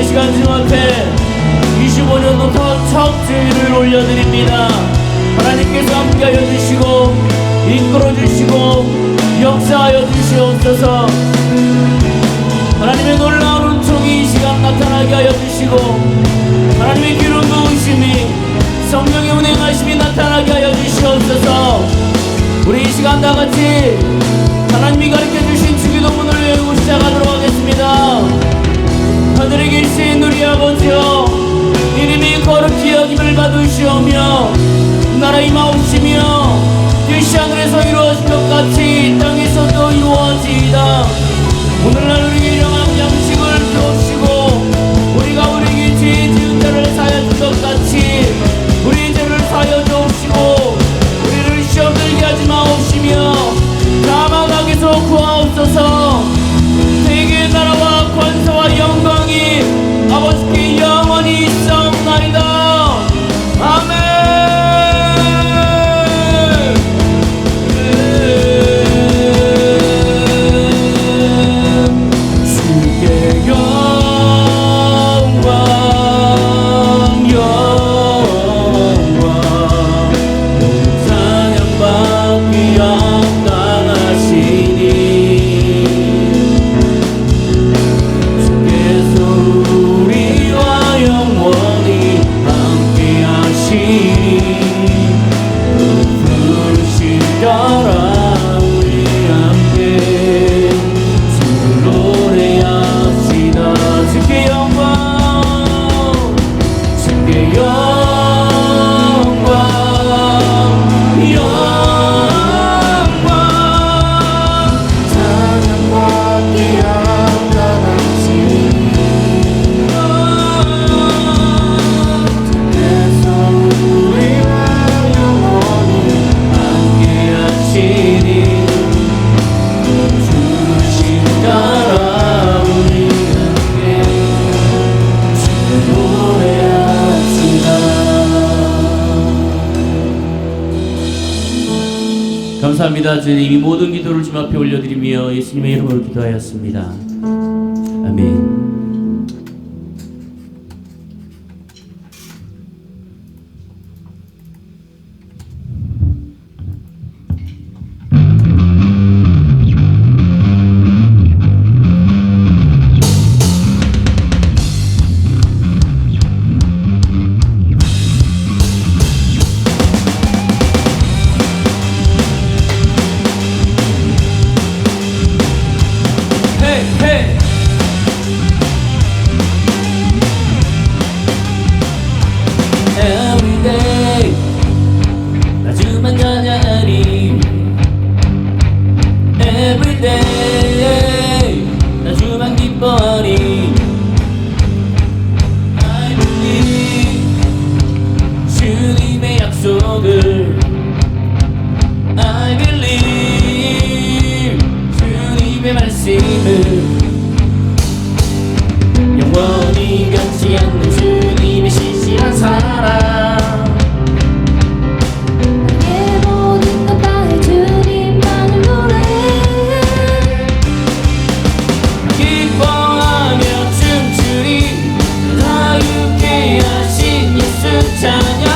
시간 주님 앞에 25년도 첫 주일을 올려드립니다. 하나님께서 함께하여 주시고 이끌어 주시고 역사하여 주시옵소서. 하나님의 놀라운 은총이 이 시간 나타나게 하여 주시고 하나님의 기름 부으심이 성령의 운행하심이 나타나게 하여 주시옵소서. 우리 이 시간 다같이 하나님이 가르쳐 주신 주기도문을 외우고 시작하도록 하겠습니다. 하늘에 계신 우리 아버지여, 이름이 거룩히 여김을 받으시오며 나라 임하옵시며 뜻이 하늘에서 이루어진 것 같이 이 땅에서도 이루어지이다. 오늘날 우리에게 일용할 양식을 주옵시고 우리가 우리에게 죄 지은 자를 사하여 준 것 같이 우리 죄를 사하여 주옵시고 우리를 시험 들게 하지 마옵시며 다만 악에서 구하옵소서. 세계의 나라와 권세와 영광이 아버지께 영원히 있사옵나이다. 아멘. 감사합니다. 주님, 이 모든 기도를 주님 앞에 올려드리며 예수님의 이름으로 기도하였습니다. 아멘. 영원히 변치 않는 주님의 신실한 사랑 내 모든 것 다해 주님만을 노래 기뻐하며 춤추리 자유케 하신 예수 찬양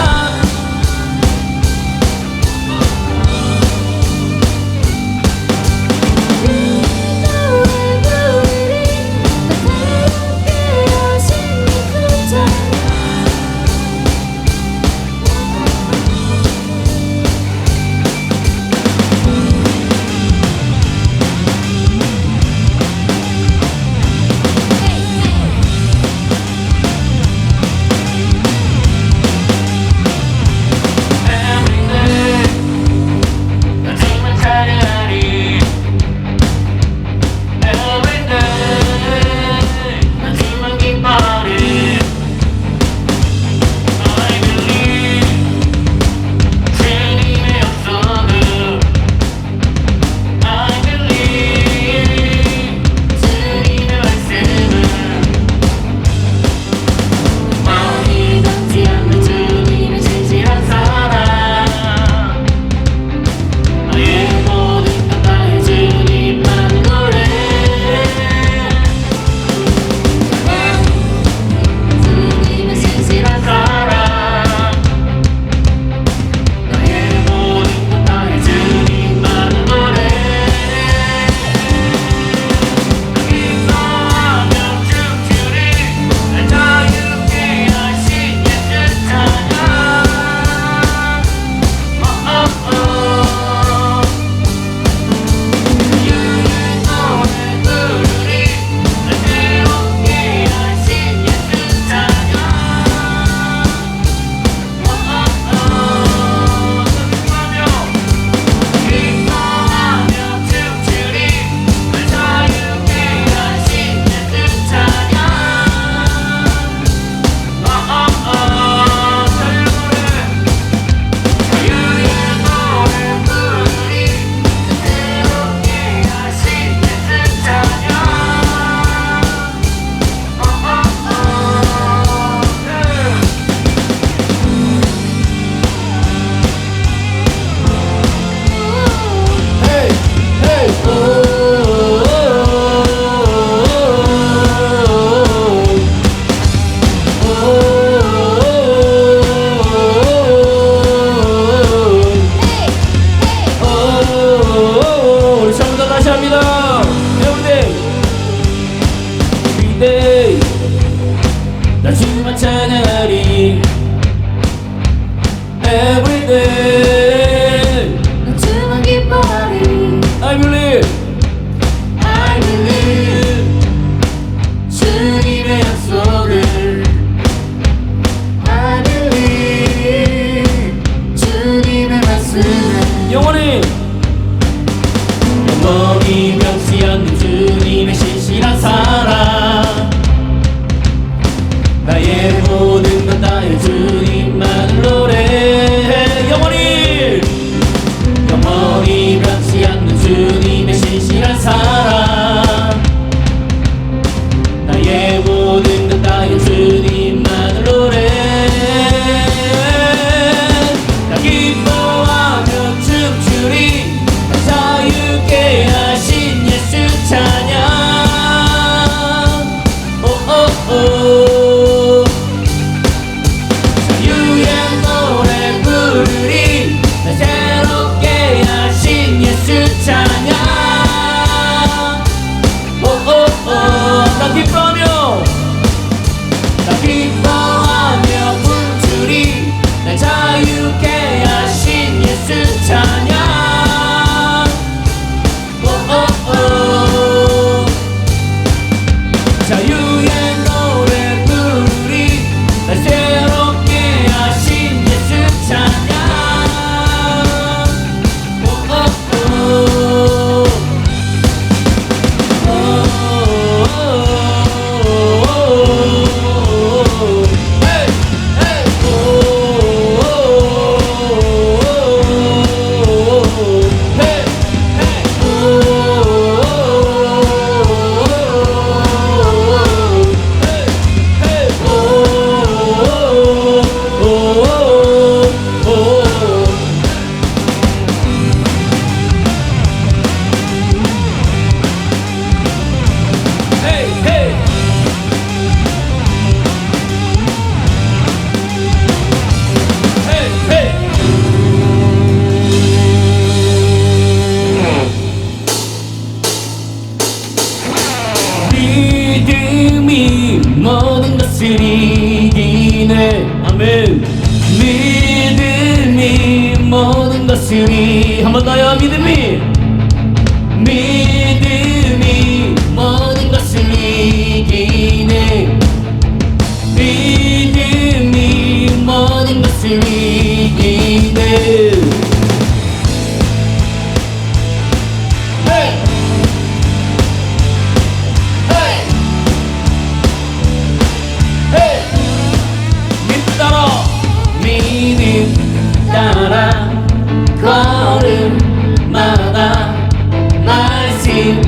Everyday 나 주만 찬양하리 Everyday 나 주만 기뻐하리 I believe I believe 주님의 약속을 I believe 주님의 말씀을 영원히 변치 않는 주님의 신실한 사랑 나의 모든 것 다해 주님만을 노래해 영원히 변치 않는 주님의 신실한 사랑 나의 모든 것 다해 주님만을 노래해 나 기뻐하며 춤추리 나 자유케 하신 예수 찬양 오오오 자유의 노래 부르리 나 새롭게 하신 예수 찬양 오오오 나 기뻐하며 춤추리 나 자유케 하신 예수 찬양 자유의 노래 부르리 날 새롭게 하신 예수 찬양 믿음이 모든 것을 이기네 아멘 믿음이 모든 것을 한 번 더요 믿음이 모든 것을 이기네 믿음이 모든 것을 이기네 믿음 따라 걸음마다 말씀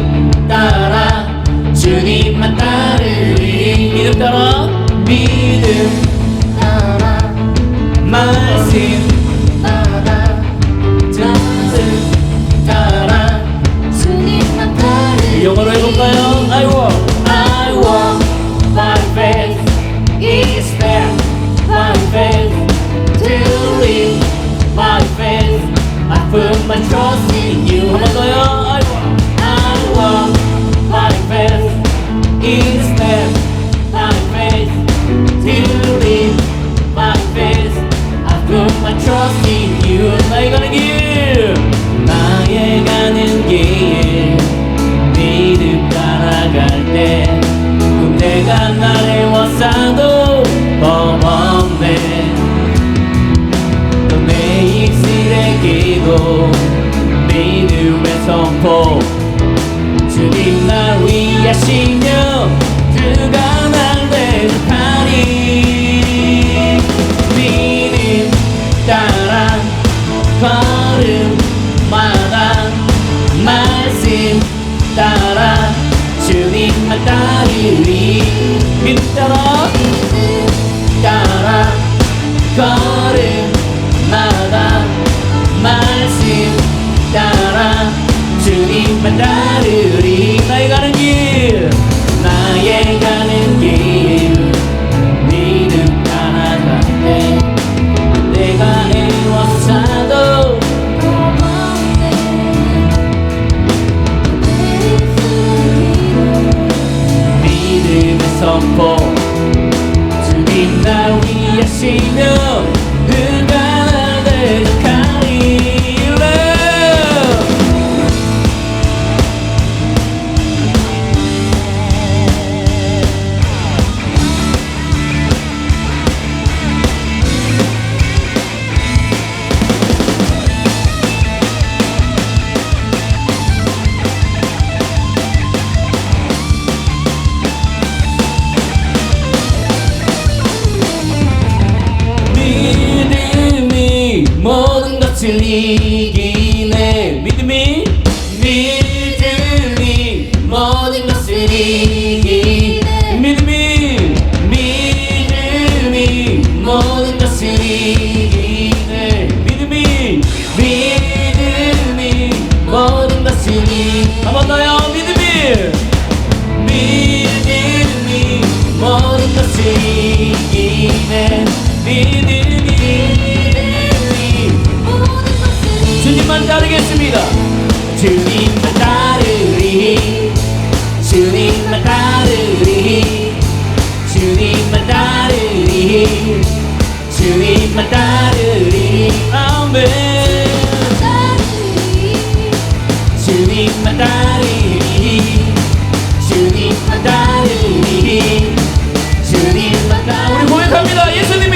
따라 주님만 따르리 믿음 따라 말씀 따라 주님만 따르리 영어로 해볼까요? I walk by faith is there by faith to live by faith I put my trust in you 한 번 더요 I walk by faith is there by faith to live by faith I put my trust in you 나의 가는 길 나의 가는 길 믿음 따라갈 때 군대가 나를 워싸도 범없네 또 내 입술에 기도 믿음의 선포 주님 날 위하시며 주가 날 대적하니 믿음 따라 걸음마다 말씀 따라 주님만 따르리 믿음 따라 걸음마다 말씀 따라 주님만 따르리 나의 가는 길 나의 가는 길 믿음 따라갈 때 내가 애워싸도 믿음의 선포 주님 날 위하시며 누가 날 대적하리래. 믿음이 모든 것을 이기네. 믿음이 모든 것을 이기네. 믿음이 모든 것을 이기네. 믿음이 모든 것을 이기네. 한번 더요. 믿음이 모든 것을 이기네. 믿음이 주님만 따르겠습니다. 주님만 따르리. 주님만 따르리. 주님만 따르리. 주님만 따르리. 아멘. 주님만 따르리. 주님만 따르리. 주님만 따르리. 우리 고백합니다. 예수님이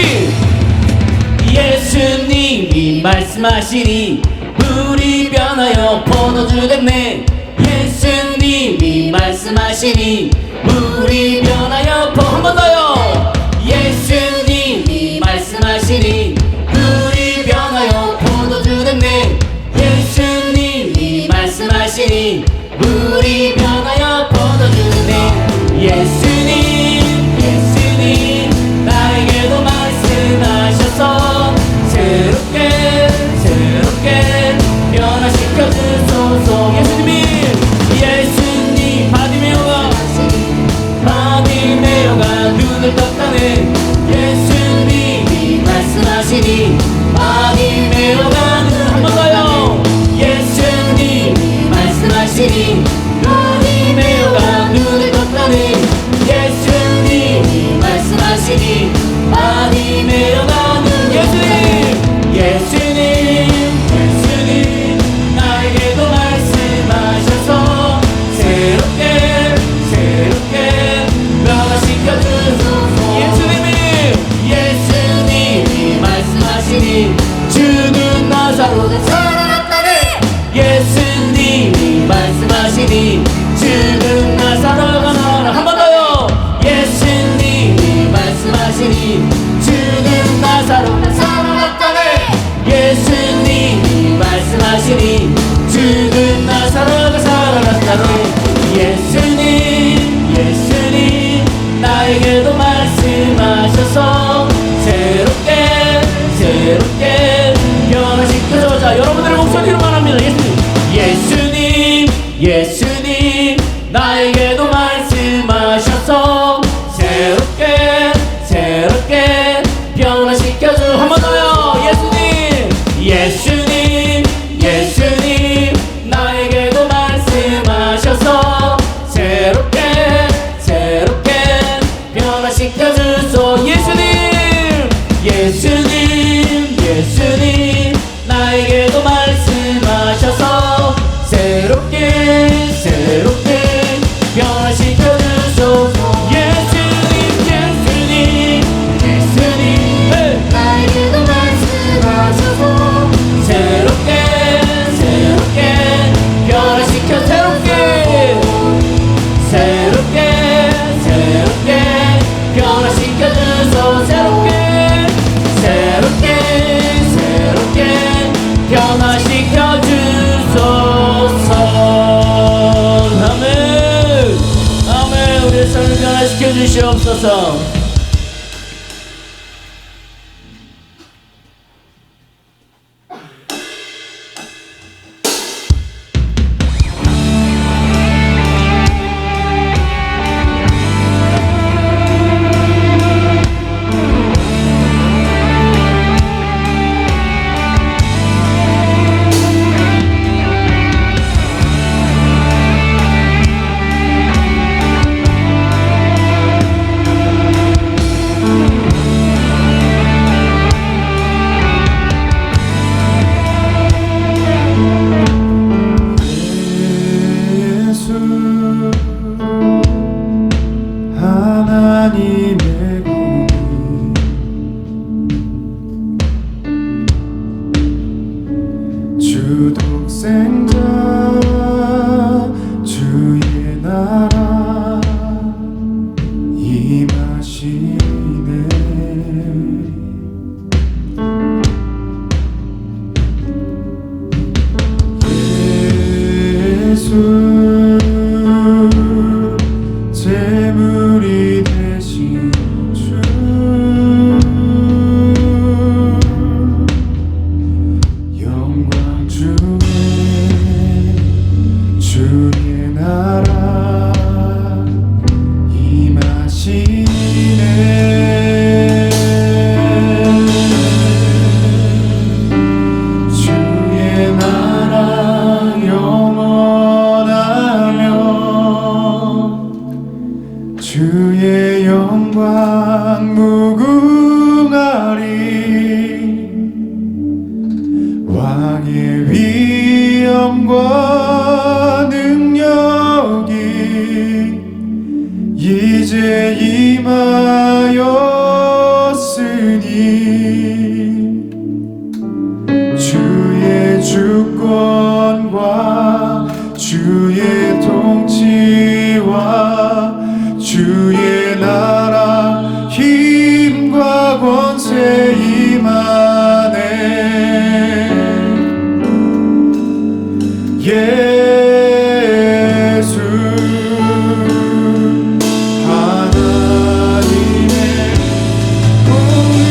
말씀하시니 물이 변하여 포도주 됐네. 예수님이 말씀하시니 물이 변하여 한 번 더요. 예수님이 말씀하시니 물이 변하여 포도주 됐네. 예수님이 말씀하시니 물이 변하여 포도주 됐네. 예수님 나에게도 말씀하셔서 새롭게 변화시켜 주소서. 예수님 바디메오가 눈을 떴다네. 예수님이 말씀하시니 바디메오가 한 번 더요. 예수님이 말씀하시니 바디메오가 눈을 떴다네. 예수님이 말씀하시니 바디메오가 예수님 나에게도 말씀하셔서 새롭게 변화시켜 주소서. 예수님이 말씀하시니 죽은 나사로가 살아났다네. 예수님이 말씀하시니 죽은 나사로가 살아. 한 번 더요. 예수님이 말씀하시니 죽은 나사로가 살아났다네. 예수님이 말씀하시니 죽은 나사로가 살아났다네. 예수님 나에게도 말씀하셔서 새롭게 변화시켜줘. 자, 여러분들의 목소리로 말합니다. 예수님 나에게도 말씀하셔서 새롭게 변화시켜줘. 한 번 더요. 예수님 나에게도 말씀하셔서 새롭게 변화시켜 주소. 예수님 나에게도 말씀하셔서 새롭게 변화시켜 주소서. 예수님 나에게도 말씀하셔서 새롭게 변화시켜 새롭게 변화시켜 주소. 새롭게 변화시켜 주소서. 아멘. 우리의 삶을 변화시켜 주시옵소서. 하나님의 공의 주 독생자 주의 나라 임하시네. 예수 제물이 되신 주 영광 주의 주의 나라 임하시네. 주의 나라 영원하며 주의 영광 무궁하리. 왕의 위엄과 능력이 이제 임하였으니 주의 주권과 주의 통치와 주의 나라 힘과 권세 임하네. 예수 하나님의 공의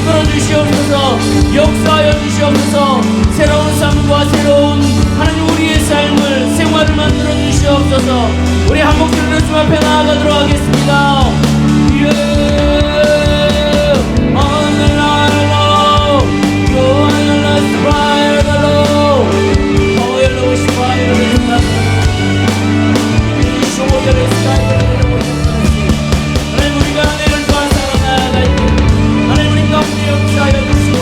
이끌어 주시옵소서. 역사하여 주시옵소서. 새로운 삶과 새로운 하나님 우리의 삶을 생활을 만들어 주시옵소서. 우리 한 목소리로 주 앞에 나아가도록 하겠습니다. 하나님 우리가 하늘을 또한 살아나갈 때 하나님 우리 가운데 역사하여 주시고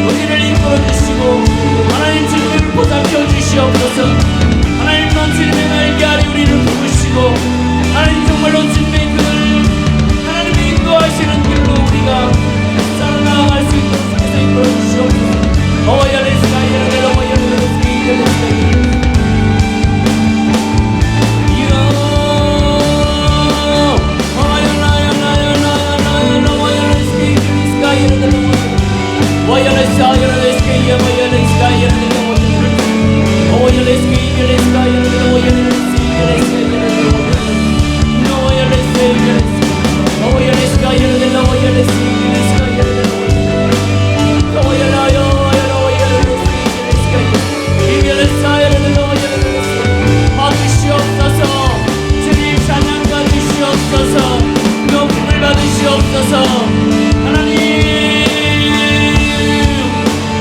우리를 이끌어 주시고 하나님 진리를 보살펴 주시옵소서. 하나님 넘치는 날개 아래 우리를 부으시고 하나님 정말로 진리의 그 하나님의 인도하시는 길로 우리가 살아나갈 수 있도록 해서 이끌어 주시옵소서. 하나님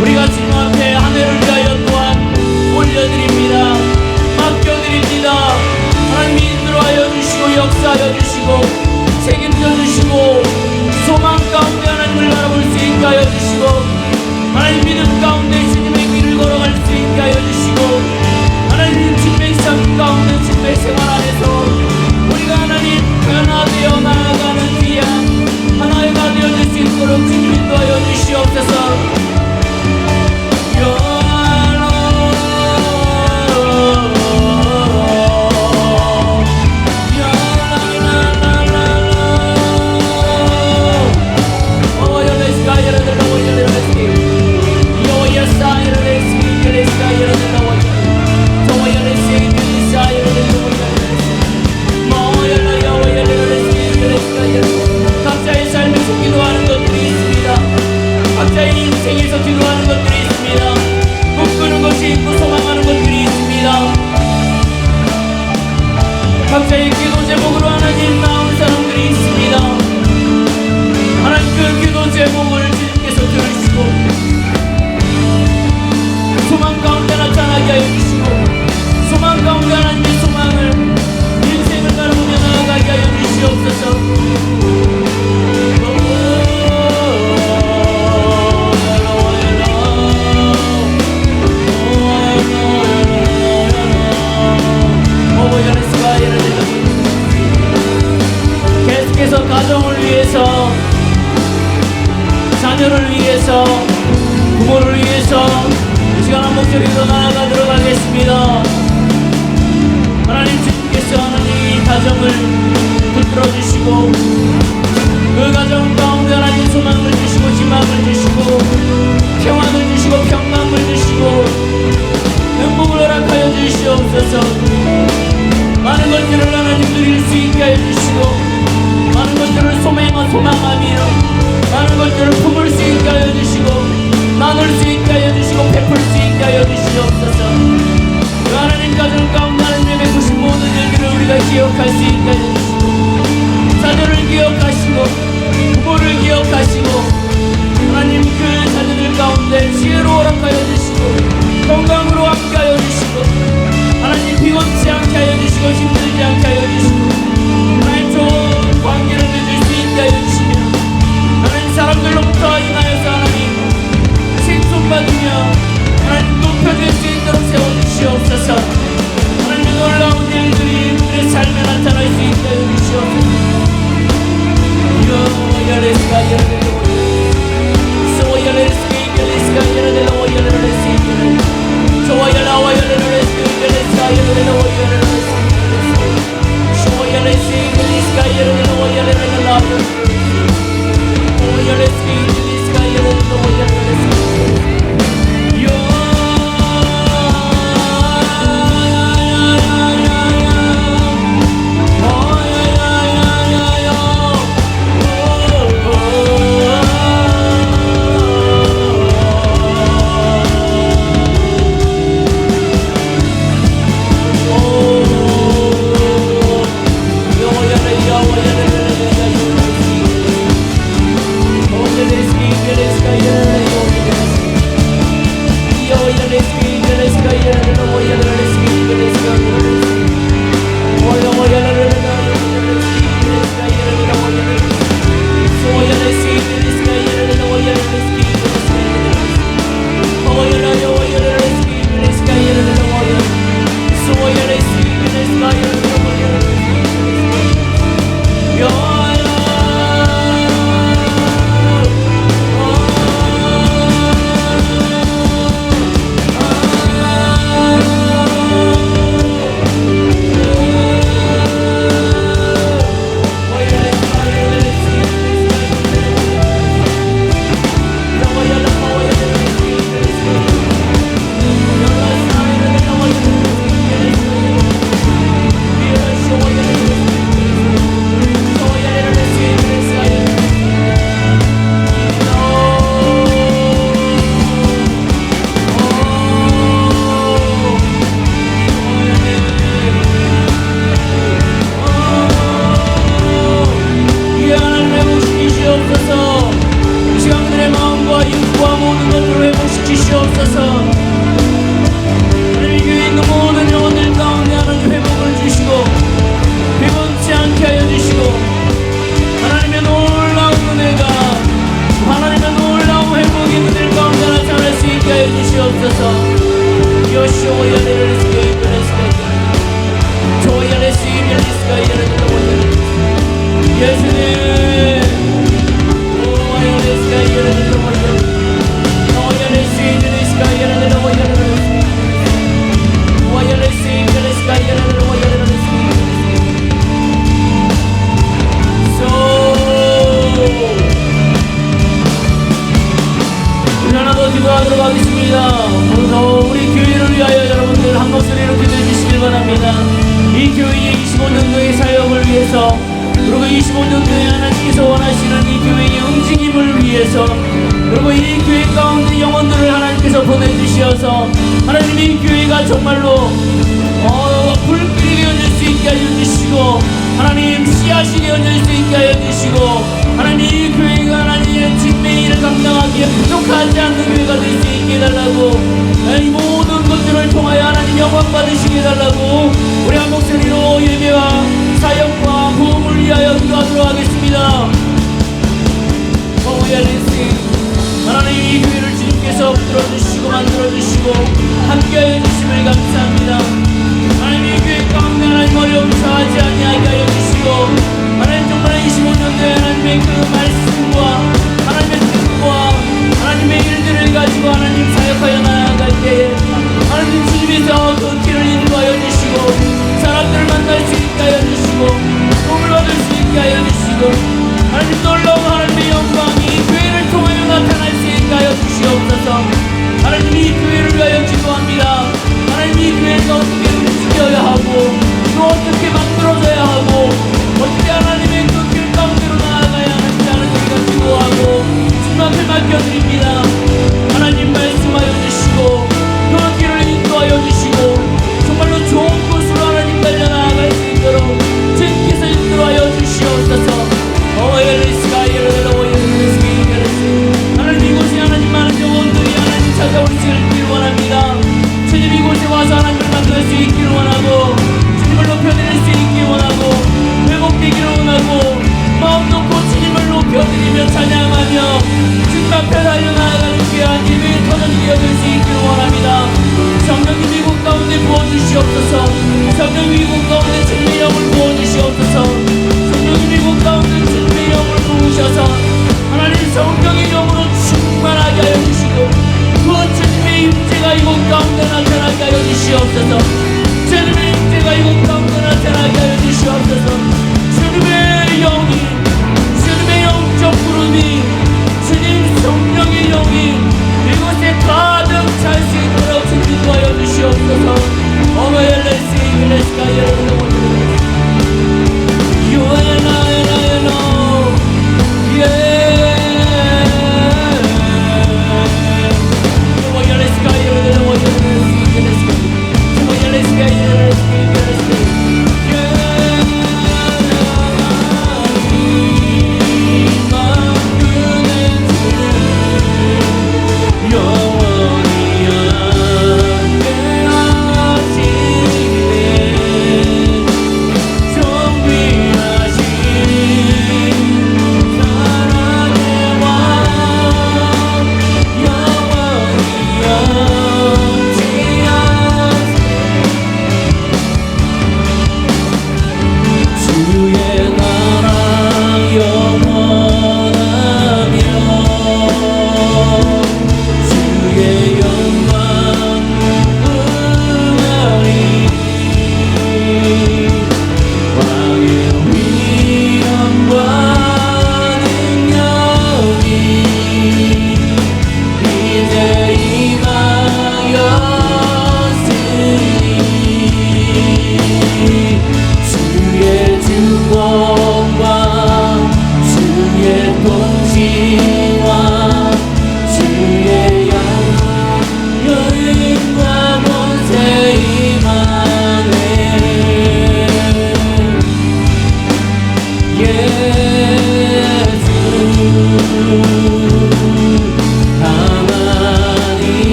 우리가 주님 앞에 하늘을 위하여 또한 올려드립니다. 맡겨드립니다. 하나님 인도하여 주시고 역사하여 주시고 책임져 주시고 소망 가운데 하나님을 바라볼 수 있게 하여 주시고 하나님 믿음 가운데 주님의 길을 걸어갈 수 있게 하여 주시고 하나님 주님의 삶 가운데 주님의 생활 안에서 우리가 하나님 변화되어 나아가는 귀한 하나가 되어질 수 있도록 주님 인도하여 주시옵소서. 각자의 삶에서 기도하는 것들이 있습니다. 각자의 인생에서 기도하는 것들이 있습니다. 꿈꾸는 것이 있고 소망하는 것들이 있습니다. 각자의 기도 제목으로 하나님 나온 사람들이 있습니다. 하나님 그 기도 제목을 주님께서 들으시고 소망 가운데 나타나게 하여 주시고 소망 가운데 하나님의 소망을 인생을 바라보며 나아가게 하여 주시옵소서. 계속해서 가정을 위해서 자녀를 위해서 부모를 위해서 이 시간 한 목소리로 나아가도록 하겠습니다. 하나님 주님께서 하나님 이 가정을 붙들어 주시고 그 가정 가운데 하나님 소망을 주시고 희망을 주시고 평안을 주시고 평강을 주시고 행복을 허락하여 주시옵소서. 많은 것들을 하나님 누릴 수 있게 하여 주시고 많은 것들을 소망하며 많은 것들을 품을 수 있게 하여 주시고 나눌 수 있게 하여 주시고 베풀 수 있게 하여 주시옵소서. 그 하나님 가정 가운데 하나님의 베푸신 모든 일들을 우리가 기억할 수 있게 하여 주시고 자녀를 주시옵소서. 요시오야레레스케 조야레스이벨리스가 이르는 예수님 오야레스가 이르는 오야레스이벨리스가 이르는 오야레스이벨리스가 이르는 하나 더 기도하도록 하겠습니다. 우리 교회를 위하여 여러분들 한 목소리로 기도해 주시길 바랍니다. 이 교회의 25년도의 사역을 위해서, 그리고 25년도에 하나님께서 원하시는 이 교회의 움직임을 위해서, 그리고 이 교회 가운데 영혼들을 하나님께서 보내주시어서 하나님 이 교회가 정말로 불길이 되어질 수 있게 하여 주시고, 하나님 씨앗이 되어질 수 있게 하여 주시고, 하나님 이 교회가 하나님의 진매의 일을 감당하기에 부족하지 않는 교회가 될 수 있게 해달라고, 이 모든 것들을 통하여 하나님 영광 받으시게 해달라고 우리 한 목소리로 예배와 사역과 부흥을 위하여 기도하도록 하겠습니다. 하나님 이 교회를 주님께서 붙들어주시고 만들어주시고 함께하여 주심을 감사합니다. 하나님 이 교회 가운데 하나님 어려움 처하지 아니하게 하여 주시고, 하나님 정말 25년도에 하나님의 그 말씀과 하나님의 뜻과 하나님의 일들을 가지고 하나님 사역하여 나아갈 때에 하나님 주님께서 그 길을 인도하여 주시고, 사람들을 만날 수 있게 하여 주시고, 도움을 받을 수 있게 하여 주시고, 하나님 놀라운 하나님의 영광이 교회를 통하여 나타날 수 있게 하여 주시옵소서. 하나님 이 교회를 위하여 기도합니다. 하나님 이 교회가 어떻게 움직여야 하고 또 어떻게 만들어져야 하고 어떻게 하나님의 그 길 가운데로 나아가야 하는지 하는 우리가 기도하고 주님 앞에 맡겨드립니다. 하나님 말씀하여 주시고 그 길을 인도하여 주시고 정말로 좋은 곳으로 하나님 달려나아갈 수 있도록 주님께서 인도하여 주시옵소서. 하나님 이곳에 하나님 많은 영혼들이 하나님 찾아올 수 있기를 원합니다. 주님 이곳에 와서 하나님을 만날 수 있기를 원하고, 주님을 높여드릴 수 있기를 원하고, 회복되기를 원하고, 마음도 고치님을 높여드리며 찬양하며 주님 앞에 달려나아가는 귀한 예배의 터전이 되어줄 수 있기를 원합니다. 성령님 이곳 가운데 부어주시옵소서. 성령님 이곳 가운데 주님의 영을 부어주시옵소서. 성령님 이곳 가운데 주님의 영을 부으셔서 하나님 성령의 영으로 충만하게 하여 주시고, 그 주님의 임재가 이곳 가운데 나타나게 하여 주시옵소서. 주님의 임재가 이곳 가운데 나타나게 하여 주시옵소서. 주님의 영이, 주님의 영적 구름이, 주님 성령의 영이 이곳에 가득 찰 수 있도록 인도하여 주시옵소서. You and I,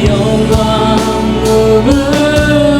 영광 무브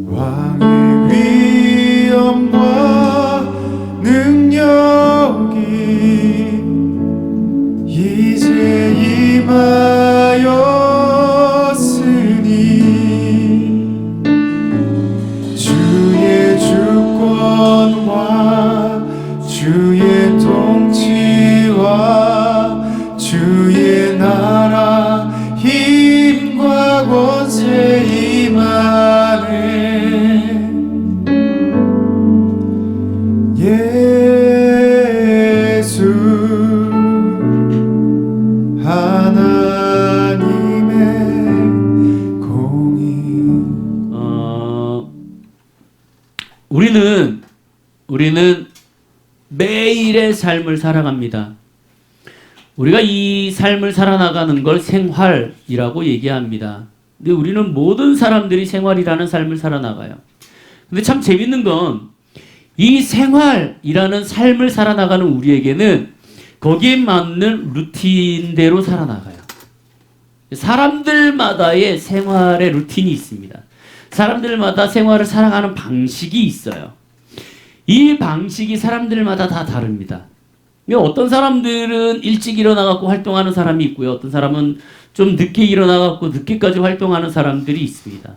왕의 위엄과 능력이 이제 임하였으니 주의 주권과 주의 통치와 주의 나라 힘과 권세 임하네. 예수 하나님의 공의. 우리는 매일의 삶을 살아갑니다. 우리가 이 삶을 살아나가는 걸 생활이라고 얘기합니다. 근데 우리는 모든 사람들이 생활이라는 삶을 살아나가요. 근데 참 재밌는 건 이 생활이라는 삶을 살아나가는 우리에게는 거기에 맞는 루틴대로 살아나가요. 사람들마다의 생활의 루틴이 있습니다. 사람들마다 생활을 살아가는 방식이 있어요. 이 방식이 사람들마다 다 다릅니다. 어떤 사람들은 일찍 일어나갖고 활동하는 사람이 있고요. 어떤 사람은 좀 늦게 일어나갖고 늦게까지 활동하는 사람들이 있습니다.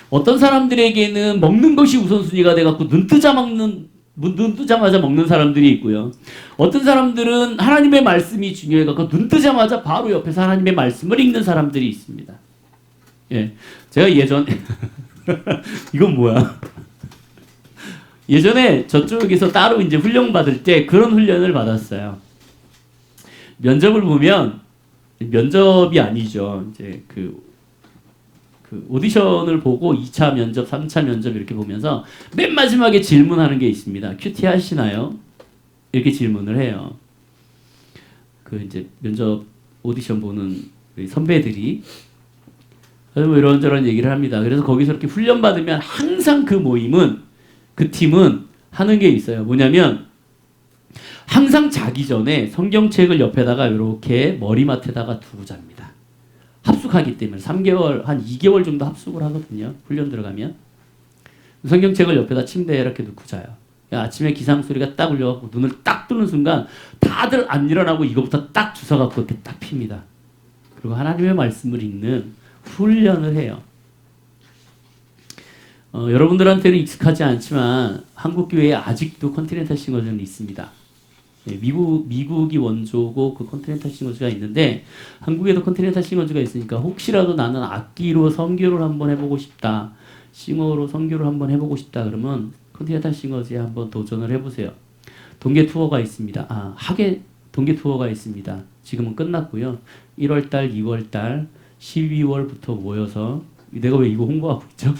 어떤 사람들에게는 먹는 것이 우선순위가 돼갖고 눈 뜨자마자 먹는 사람들이 있고요. 어떤 사람들은 하나님의 말씀이 중요해갖고 눈 뜨자마자 바로 옆에서 하나님의 말씀을 읽는 사람들이 있습니다. 예, 제가 예전에 이건 뭐야? 예전에 저쪽에서 따로 이제 훈련 받을 때 그런 훈련을 받았어요. 면접을 보면 면접이 아니죠. 이제 그 오디션을 보고 2차 면접, 3차 면접 이렇게 보면서 맨 마지막에 질문하는 게 있습니다. 큐티 하시나요? 이렇게 질문을 해요. 그 이제 면접 오디션 보는 선배들이 뭐 이런저런 얘기를 합니다. 그래서 거기서 이렇게 훈련 받으면 항상 그 팀은 하는 게 있어요. 뭐냐면 항상 자기 전에 성경책을 옆에다가 이렇게 머리맡에다가 두고 잡니다. 합숙하기 때문에 3개월, 한 2개월 정도 합숙을 하거든요. 훈련 들어가면. 성경책을 옆에다 침대에 이렇게 놓고 자요. 아침에 기상 소리가 딱 울려갖고 눈을 딱 뜨는 순간 다들 안 일어나고 이거부터 딱 주워갖고 이렇게 딱 핍니다. 그리고 하나님의 말씀을 읽는 훈련을 해요. 여러분들한테는 익숙하지 않지만 한국 교회에 아직도 컨티넨탈 싱어즈는 있습니다. 미국이 원조고 그 컨티넨탈 싱어즈가 있는데 한국에도 컨티넨탈 싱어즈가 있으니까 혹시라도 나는 악기로 선교를 한번 해보고 싶다, 싱어로 선교를 한번 해보고 싶다 그러면 컨티넨탈 싱어즈에 한번 도전을 해보세요. 동계 투어가 있습니다. 동계 투어가 있습니다. 지금은 끝났고요. 1월달, 2월달, 12월부터 모여서 내가 왜 이거 홍보하고 있죠?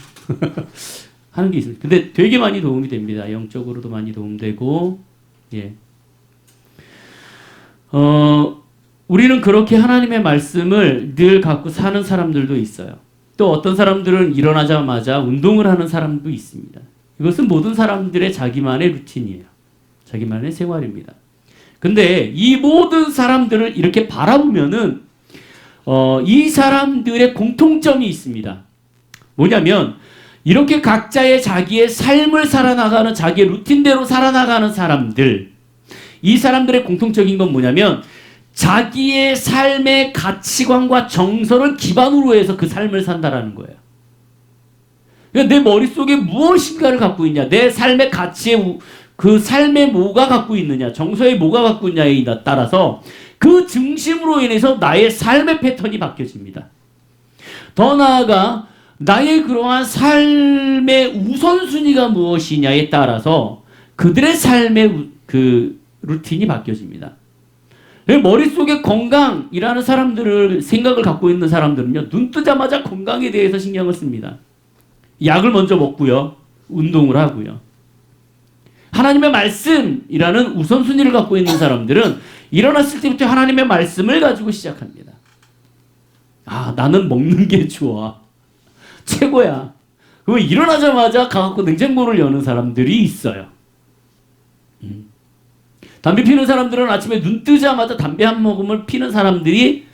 하는 게 있습니다. 근데 되게 많이 도움이 됩니다. 영적으로도 많이 도움되고, 예. 우리는 그렇게 하나님의 말씀을 늘 갖고 사는 사람들도 있어요. 또 어떤 사람들은 일어나자마자 운동을 하는 사람도 있습니다. 이것은 모든 사람들의 자기만의 루틴이에요. 자기만의 생활입니다. 근데 이 모든 사람들을 이렇게 바라보면은 이 사람들의 공통점이 있습니다. 뭐냐면 이렇게 각자의 자기의 삶을 살아나가는, 자기의 루틴대로 살아나가는 사람들, 이 사람들의 공통적인 건 뭐냐면 자기의 삶의 가치관과 정서를 기반으로 해서 그 삶을 산다라는 거예요. 그러니까 내 머릿속에 무엇인가를 갖고 있냐, 내 삶의 가치에 그 삶에 뭐가 갖고 있느냐, 정서에 뭐가 갖고 있냐에 따라서 그 중심으로 인해서 나의 삶의 패턴이 바뀌어집니다. 더 나아가 나의 그러한 삶의 우선순위가 무엇이냐에 따라서 그들의 삶의 그 루틴이 바뀌어집니다. 머릿속에 건강이라는 생각을 갖고 있는 사람들은요, 눈 뜨자마자 건강에 대해서 신경을 씁니다. 약을 먼저 먹고요, 운동을 하고요. 하나님의 말씀이라는 우선순위를 갖고 있는 사람들은 일어났을 때부터 하나님의 말씀을 가지고 시작합니다. 나는 먹는 게 좋아, 최고야. 그럼 일어나자마자 가갖고 냉장고를 여는 사람들이 있어요. 담배 피는 사람들은 아침에 눈 뜨자마자 담배 한 모금을 피는 사람들이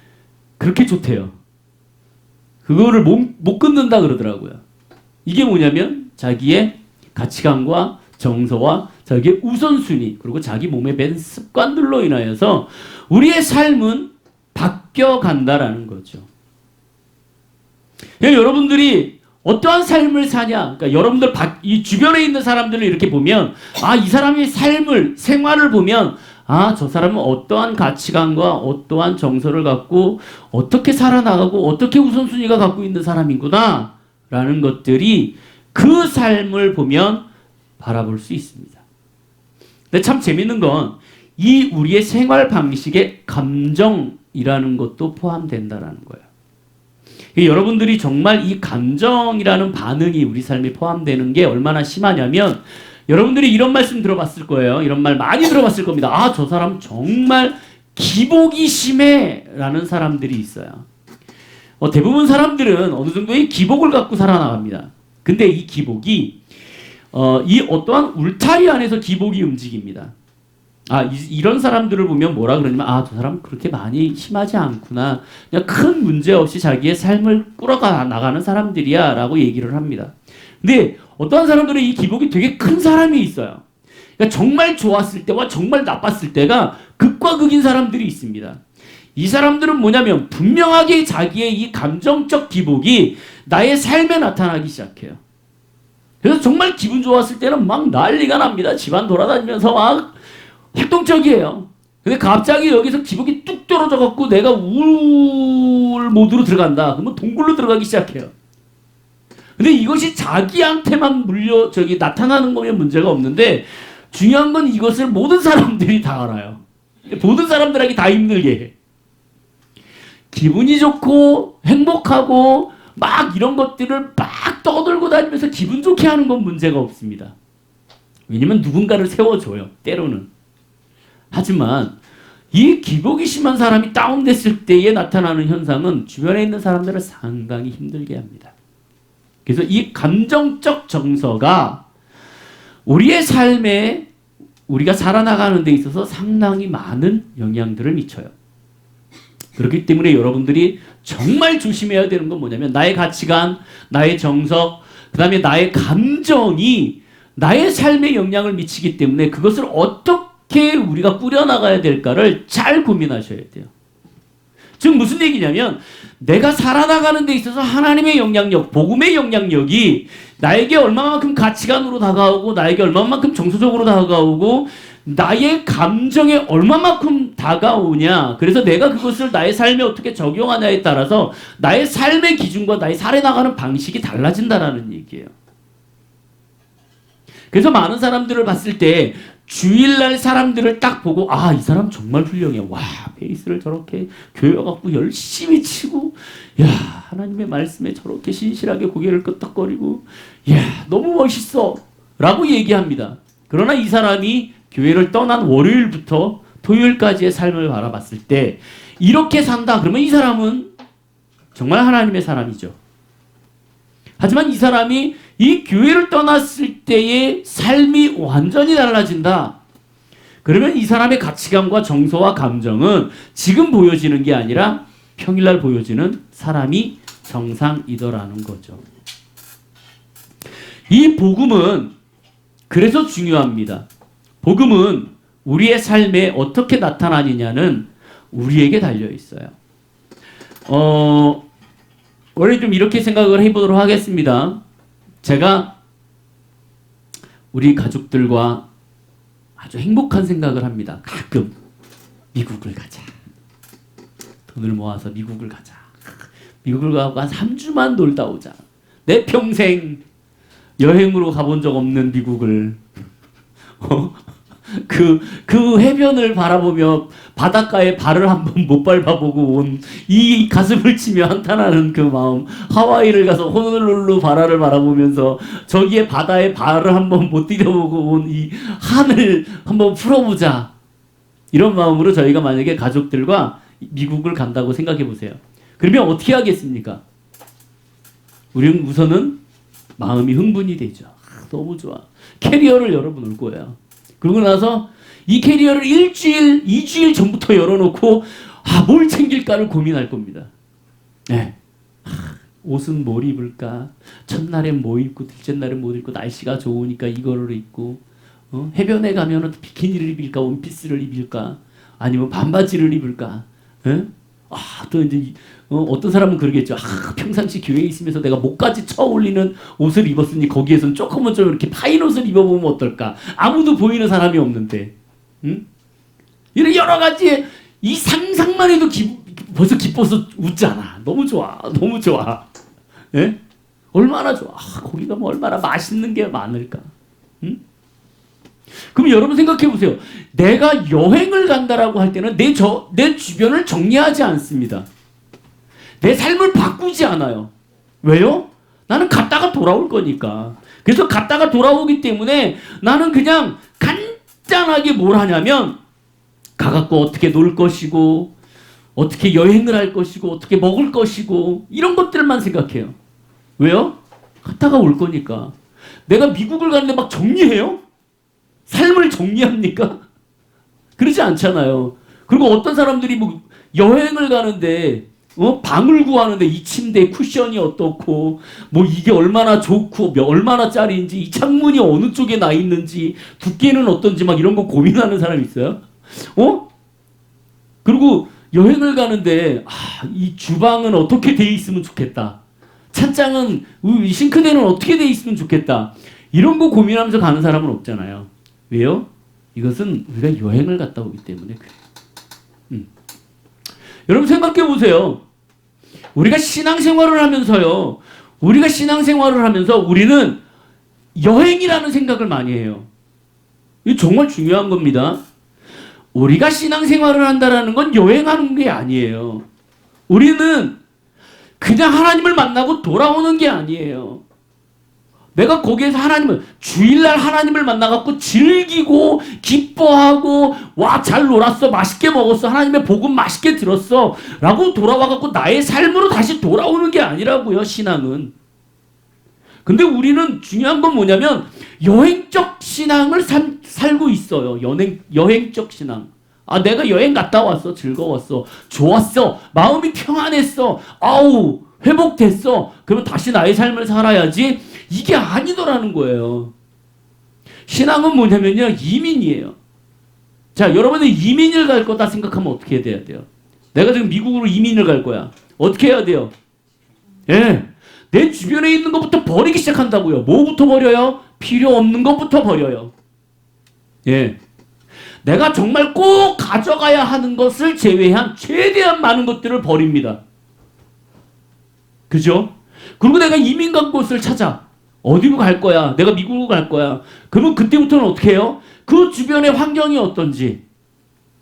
그렇게 좋대요. 그거를 못 끊는다 그러더라고요. 이게 뭐냐면 자기의 가치관과 정서와 자기의 우선순위 그리고 자기 몸에 밴 습관들로 인하여서 우리의 삶은 바뀌어 간다라는 거죠. 여러분들이 어떠한 삶을 사냐? 그러니까 여러분들 이 주변에 있는 사람들을 이렇게 보면 이 사람의 생활을 보면 저 사람은 어떠한 가치관과 어떠한 정서를 갖고 어떻게 살아나가고 어떻게 우선순위가 갖고 있는 사람이구나 라는 것들이 그 삶을 보면 바라볼 수 있습니다. 근데 참 재밌는 건 이 우리의 생활 방식에 감정이라는 것도 포함된다라는 거예요. 여러분들이 정말 이 감정이라는 반응이 우리 삶에 포함되는 게 얼마나 심하냐면 여러분들이 이런 말씀 들어봤을 거예요. 이런 말 많이 들어봤을 겁니다. 저 사람 정말 기복이 심해 라는 사람들이 있어요. 대부분 사람들은 어느 정도의 기복을 갖고 살아나갑니다. 근데 이 기복이 이 어떠한 울타리 안에서 기복이 움직입니다. 이런 사람들을 보면 뭐라 그러냐면 저 사람 그렇게 많이 심하지 않구나. 그냥 큰 문제 없이 자기의 삶을 꾸려가 나가는 사람들이야 라고 얘기를 합니다. 근데 어떠한 사람들은 이 기복이 되게 큰 사람이 있어요. 그러니까 정말 좋았을 때와 정말 나빴을 때가 극과 극인 사람들이 있습니다. 이 사람들은 뭐냐면 분명하게 자기의 이 감정적 기복이 나의 삶에 나타나기 시작해요. 그래서 정말 기분 좋았을 때는 막 난리가 납니다. 집안 돌아다니면서 막 활동적이에요. 근데 갑자기 여기서 기복이 뚝 떨어져 갖고 내가 우울 모드로 들어간다. 그러면 동굴로 들어가기 시작해요. 근데 이것이 자기한테만 나타나는 거면 문제가 없는데 중요한 건 이것을 모든 사람들이 다 알아요. 모든 사람들에게 다 힘들게 해. 기분이 좋고 행복하고 막 이런 것들을 막 떠들고 다니면서 기분 좋게 하는 건 문제가 없습니다. 왜냐면 누군가를 세워줘요. 때로는. 하지만 이 기복이 심한 사람이 다운됐을 때에 나타나는 현상은 주변에 있는 사람들을 상당히 힘들게 합니다. 그래서 이 감정적 정서가 우리의 삶에 우리가 살아나가는 데 있어서 상당히 많은 영향들을 미쳐요. 그렇기 때문에 여러분들이 정말 조심해야 되는 건 뭐냐면 나의 가치관, 나의 정서, 그 다음에 나의 감정이 나의 삶에 영향을 미치기 때문에 그것을 어떻게 우리가 꾸려나가야 될까를 잘 고민하셔야 돼요. 즉 무슨 얘기냐면 내가 살아나가는 데 있어서 하나님의 영향력, 복음의 영향력이 나에게 얼마만큼 가치관으로 다가오고 나에게 얼마만큼 정서적으로 다가오고 나의 감정에 얼마만큼 다가오냐. 그래서 내가 그것을 나의 삶에 어떻게 적용하냐에 따라서 나의 삶의 기준과 나의 살아나가는 방식이 달라진다라는 얘기예요. 그래서 많은 사람들을 봤을 때 주일날 사람들을 딱 보고 이 사람 정말 훌륭해. 와, 베이스를 저렇게 교회 와갖고 열심히 치고 하나님의 말씀에 저렇게 신실하게 고개를 끄덕거리고 너무 멋있어 라고 얘기합니다. 그러나 이 사람이 교회를 떠난 월요일부터 토요일까지의 삶을 바라봤을 때 이렇게 산다 그러면 이 사람은 정말 하나님의 사람이죠. 하지만 이 사람이 이 교회를 떠났을 때의 삶이 완전히 달라진다. 그러면 이 사람의 가치관과 정서와 감정은 지금 보여지는 게 아니라 평일날 보여지는 사람이 정상이더라는 거죠. 이 복음은 그래서 중요합니다. 복음은 우리의 삶에 어떻게 나타나느냐는 우리에게 달려 있어요. 원래 좀 이렇게 생각을 해보도록 하겠습니다. 제가 우리 가족들과 아주 행복한 생각을 합니다. 가끔 미국을 가자. 돈을 모아서 미국을 가자. 미국을 가고 한 3주만 놀다 오자. 내 평생 여행으로 가본 적 없는 미국을 그 해변을 바라보며 바닷가에 발을 한번 못 밟아보고 온 이 가슴을 치며 한탄하는 그 마음, 하와이를 가서 호놀룰루 바다를 바라보면서 저기에 바다에 발을 한번 못 디뎌보고 온 이 한을 한번 풀어보자, 이런 마음으로 저희가 만약에 가족들과 미국을 간다고 생각해 보세요. 그러면 어떻게 하겠습니까? 우리는 우선은 마음이 흥분이 되죠. 너무 좋아. 캐리어를 열어볼 거예요. 그러고 나서 이 캐리어를 일주일, 2주일 전부터 열어놓고 뭘 챙길까를 고민할 겁니다. 네. 옷은 뭘 입을까? 첫날엔 뭐 입고 둘째 날엔 뭐 입고 날씨가 좋으니까 이거를 입고 해변에 가면은 비키니를 입을까 원피스를 입을까 아니면 반바지를 입을까? 예? 또 이제 어떤 사람은 그러겠죠. 평상시 교회에 있으면서 내가 목까지 쳐 올리는 옷을 입었으니 거기에선 조금은 좀 이렇게 파인 옷을 입어보면 어떨까? 아무도 보이는 사람이 없는데, 응? 이런 여러 가지 이 상상만 해도 벌써 기뻐서 웃잖아. 너무 좋아, 너무 좋아. 예? 얼마나 좋아. 거기가 뭐 얼마나 맛있는 게 많을까? 응? 그럼 여러분 생각해 보세요. 내가 여행을 간다라고 할 때는 내 주변을 정리하지 않습니다. 내 삶을 바꾸지 않아요. 왜요? 나는 갔다가 돌아올 거니까. 그래서 갔다가 돌아오기 때문에 나는 그냥 간단하게 뭘 하냐면 가갖고 어떻게 놀 것이고 어떻게 여행을 할 것이고 어떻게 먹을 것이고 이런 것들만 생각해요. 왜요? 갔다가 올 거니까. 내가 미국을 가는데 막 정리해요? 삶을 정리합니까? 그러지 않잖아요. 그리고 어떤 사람들이 뭐 여행을 가는데 방을 구하는데 이 침대 쿠션이 어떻고 뭐 이게 얼마나 좋고 얼마나 짜리인지 이 창문이 어느 쪽에 나 있는지 두께는 어떤지 막 이런 거 고민하는 사람이 있어요. 그리고 여행을 가는데 이 주방은 어떻게 돼 있으면 좋겠다. 찬장은 싱크대는 어떻게 돼 있으면 좋겠다. 이런 거 고민하면서 가는 사람은 없잖아요. 왜요? 이것은 우리가 여행을 갔다 오기 때문에 그래요. 여러분 생각해 보세요. 우리가 신앙생활을 하면서요. 우리는 여행이라는 생각을 많이 해요. 이게 정말 중요한 겁니다. 우리가 신앙생활을 한다라는 건 여행하는 게 아니에요. 우리는 그냥 하나님을 만나고 돌아오는 게 아니에요. 내가 거기에서 주일날 하나님을 만나갖고 즐기고 기뻐하고 잘 놀았어 맛있게 먹었어 하나님의 복음 맛있게 들었어 라고 돌아와갖고 나의 삶으로 다시 돌아오는 게 아니라고요. 신앙은. 근데 우리는 중요한 건 뭐냐면 여행적 신앙을 살고 있어요. 여행적 신앙. 내가 여행 갔다 왔어. 즐거웠어. 좋았어. 마음이 평안했어. 회복됐어. 그러면 다시 나의 삶을 살아야지. 이게 아니더라는 거예요. 신앙은 뭐냐면요. 이민이에요. 자, 여러분들 이민을 갈 거다 생각하면 어떻게 해야 돼요? 내가 지금 미국으로 이민을 갈 거야. 어떻게 해야 돼요? 예. 내 주변에 있는 것부터 버리기 시작한다고요. 뭐부터 버려요? 필요 없는 것부터 버려요. 예. 내가 정말 꼭 가져가야 하는 것을 제외한 최대한 많은 것들을 버립니다. 그죠? 그리고 내가 이민 간 곳을 찾아. 어디로 갈 거야? 내가 미국으로 갈 거야. 그러면 그때부터는 어떻게 해요? 그 주변의 환경이 어떤지.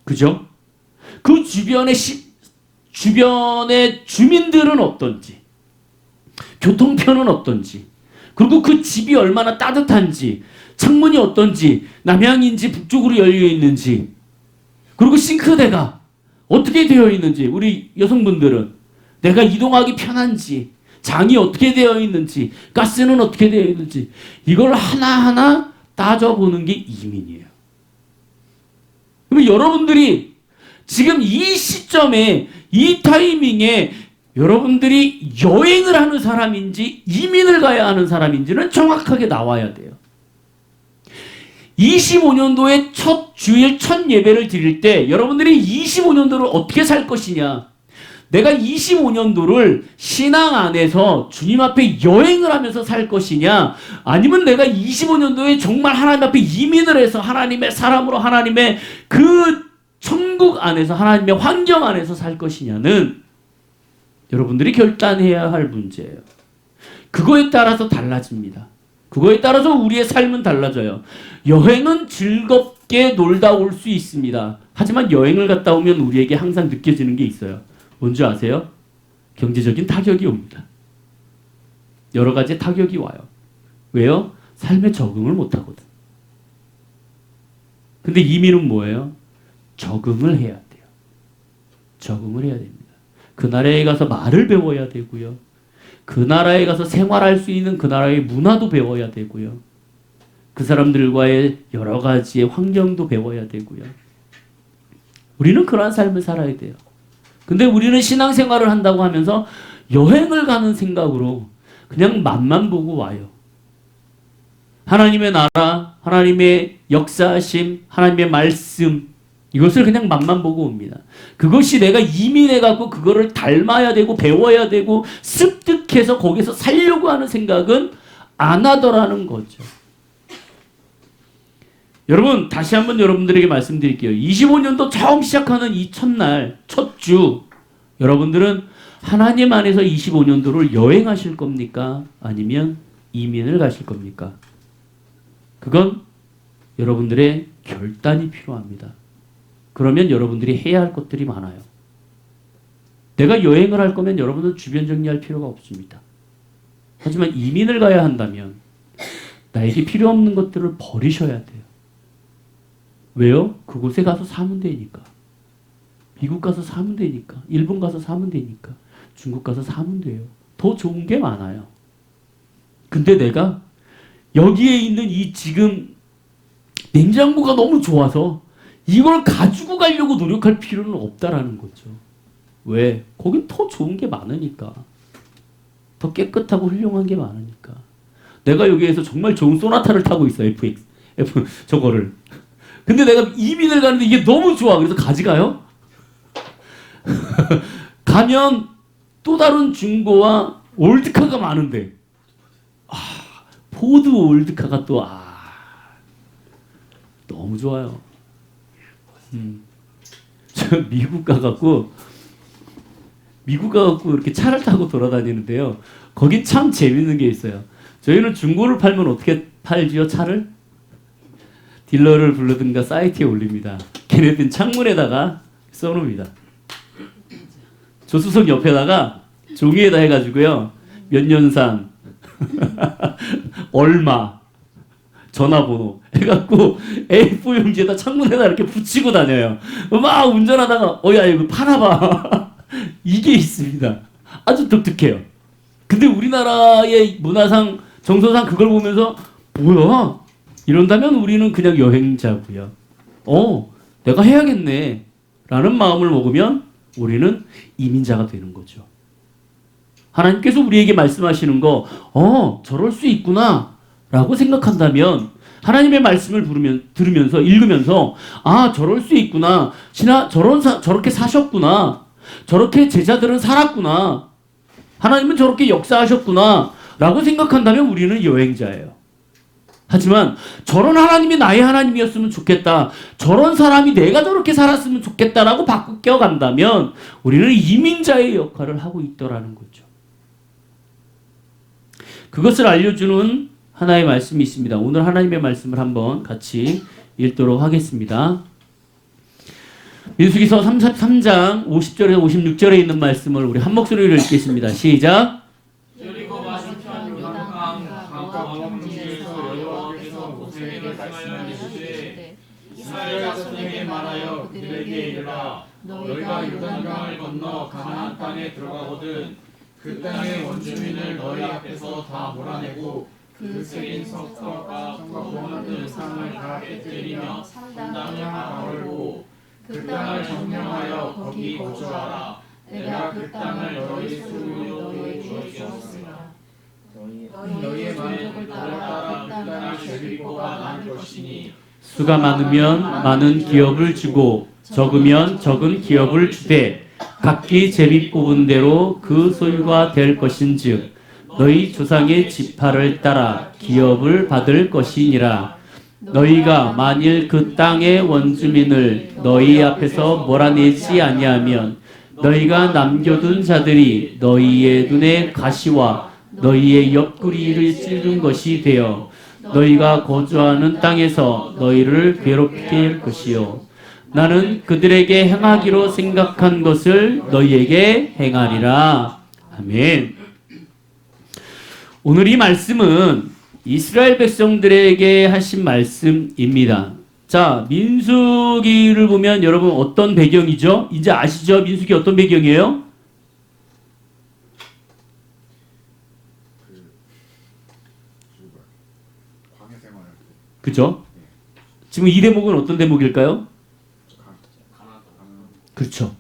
그죠? 그 주변의 주민들은 어떤지. 교통편은 어떤지. 그리고 그 집이 얼마나 따뜻한지. 창문이 어떤지. 남향인지 북쪽으로 열려 있는지. 그리고 싱크대가 어떻게 되어 있는지. 우리 여성분들은 내가 이동하기 편한지. 장이 어떻게 되어 있는지, 가스는 어떻게 되어 있는지 이걸 하나하나 따져보는 게 이민이에요. 그러면 여러분들이 지금 이 시점에 이 타이밍에 여러분들이 여행을 하는 사람인지 이민을 가야 하는 사람인지는 정확하게 나와야 돼요. 25년도에 첫 주일 첫 예배를 드릴 때 여러분들이 25년도를 어떻게 살 것이냐. 내가 25년도를 신앙 안에서 주님 앞에 여행을 하면서 살 것이냐 아니면 내가 25년도에 정말 하나님 앞에 이민을 해서 하나님의 사람으로 하나님의 그 천국 안에서 하나님의 환경 안에서 살 것이냐는 여러분들이 결단해야 할 문제예요. 그거에 따라서 달라집니다. 그거에 따라서 우리의 삶은 달라져요. 여행은 즐겁게 놀다 올 수 있습니다. 하지만 여행을 갔다 오면 우리에게 항상 느껴지는 게 있어요. 뭔지 아세요? 경제적인 타격이 옵니다. 여러 가지 타격이 와요. 왜요? 삶에 적응을 못하거든. 근데 이민은 뭐예요? 적응을 해야 돼요. 적응을 해야 됩니다. 그 나라에 가서 말을 배워야 되고요. 그 나라에 가서 생활할 수 있는 그 나라의 문화도 배워야 되고요. 그 사람들과의 여러 가지의 환경도 배워야 되고요. 우리는 그러한 삶을 살아야 돼요. 근데 우리는 신앙생활을 한다고 하면서 여행을 가는 생각으로 그냥 맛만 보고 와요. 하나님의 나라, 하나님의 역사하심, 하나님의 말씀, 이것을 그냥 맛만 보고 옵니다. 그것이 내가 이민해갖고 그거를 닮아야 되고 배워야 되고 습득해서 거기서 살려고 하는 생각은 안 하더라는 거죠. 여러분, 다시 한번 여러분들에게 말씀드릴게요. 25년도 처음 시작하는 이 첫날, 첫 주, 여러분들은 하나님 안에서 25년도를 여행하실 겁니까? 아니면 이민을 가실 겁니까? 그건 여러분들의 결단이 필요합니다. 그러면 여러분들이 해야 할 것들이 많아요. 내가 여행을 할 거면 여러분은 주변 정리할 필요가 없습니다. 하지만 이민을 가야 한다면 나에게 필요 없는 것들을 버리셔야 돼요. 왜요? 그곳에 가서 사면 되니까. 미국 가서 사면 되니까. 일본 가서 사면 되니까. 중국 가서 사면 돼요. 더 좋은 게 많아요. 근데 내가 여기에 있는 이 지금 냉장고가 너무 좋아서 이걸 가지고 가려고 노력할 필요는 없다라는 거죠. 왜? 거긴 더 좋은 게 많으니까. 더 깨끗하고 훌륭한 게 많으니까. 내가 여기에서 정말 좋은 소나타를 타고 있어. 저거를. 근데 내가 이민을 가는데 이게 너무 좋아. 그래서 가져가요? 가면 또 다른 중고와 올드카가 많은데 포드 올드카가 또 너무 좋아요. 저 미국 가갖고 이렇게 차를 타고 돌아다니는데요. 거긴 참 재밌는 게 있어요. 저희는 중고를 팔면 어떻게 팔지요? 차를? 딜러를 부르든가 사이트에 올립니다. 걔네들은 창문에다가 써놓습니다. 조수석 옆에다가 종이에다 해가지고요. 몇 년산 얼마 전화번호 해갖고 A4 용지에다 창문에다 이렇게 붙이고 다녀요. 막 운전하다가 야 이거 파나봐. 이게 있습니다. 아주 독특해요. 근데 우리나라의 문화상 정서상 그걸 보면서 뭐야? 이런다면 우리는 그냥 여행자고요. 내가 해야겠네 라는 마음을 먹으면 우리는 이민자가 되는 거죠. 하나님께서 우리에게 말씀하시는 거 저럴 수 있구나 라고 생각한다면 하나님의 말씀을 들으면서 읽으면서 저럴 수 있구나. 저렇게 사셨구나. 저렇게 제자들은 살았구나. 하나님은 저렇게 역사하셨구나 라고 생각한다면 우리는 여행자예요. 하지만 저런 하나님이 나의 하나님이었으면 좋겠다. 저런 사람이 내가 저렇게 살았으면 좋겠다라고 바뀌어간다면 우리는 이민자의 역할을 하고 있더라는 거죠. 그것을 알려주는 하나의 말씀이 있습니다. 오늘 하나님의 말씀을 한번 같이 읽도록 하겠습니다. 민수기서 33장 50절에서 56절에 있는 말씀을 우리 한 목소리로 읽겠습니다. 시작. 그리고 마시편 요단강 강과 평지에서 여호와께서 모세에게 말씀하여 이르시되 이스라엘 자손에게 말하여 그들에게 이르라 너희가 요단강을 건너 가나안 땅에 들어가거든 그 땅의 원주민을 너희 앞에서 다 몰아내고 그 새긴 석과 원하는 상을 다 깨뜨리며 산당을 다 걸고 그 땅을 점령하여 거기 거주하라. 내가 그 땅을 너희 소유로 너희에게 주었으나 너희의 만족을 따라 그 땅을 제비고가 나눌 것이니 수가 많으면 많은 기업을 주고 적으면 적은 기업을 주되 각기 제비 뽑은 대로 그 소유가 될 것인즉 너희 조상의 지파를 따라 기업을 받을 것이니라. 너희가 만일 그 땅의 원주민을 너희 앞에서 몰아내지 아니하면 너희가 남겨둔 자들이 너희의 눈에 가시와 너희의 옆구리를 찌른 것이 되어 너희가 거주하는 땅에서 너희를 괴롭게 할 것이요 나는 그들에게 행하기로 생각한 것을 너희에게 행하리라. 아멘. 오늘 이 말씀은 이스라엘 백성들에게 하신 말씀입니다. 자, 민수기를 보면 여러분 어떤 배경이죠? 이제 아시죠? 민수기 어떤 배경이에요? 그죠? 지금 이 대목은 어떤 대목일까요? 그렇죠.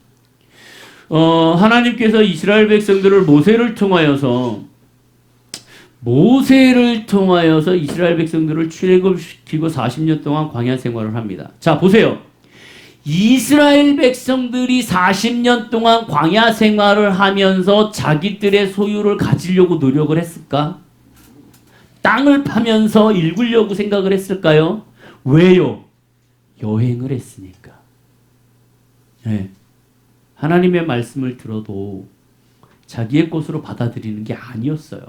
하나님께서 이스라엘 백성들을 모세를 통하여서 이스라엘 백성들을 출애굽시키고 40년 동안 광야 생활을 합니다. 자, 보세요. 이스라엘 백성들이 40년 동안 광야 생활을 하면서 자기들의 소유를 가지려고 노력을 했을까? 땅을 파면서 일구려고 생각을 했을까요? 왜요? 여행을 했으니까. 네. 하나님의 말씀을 들어도 자기의 것으로 받아들이는 게 아니었어요.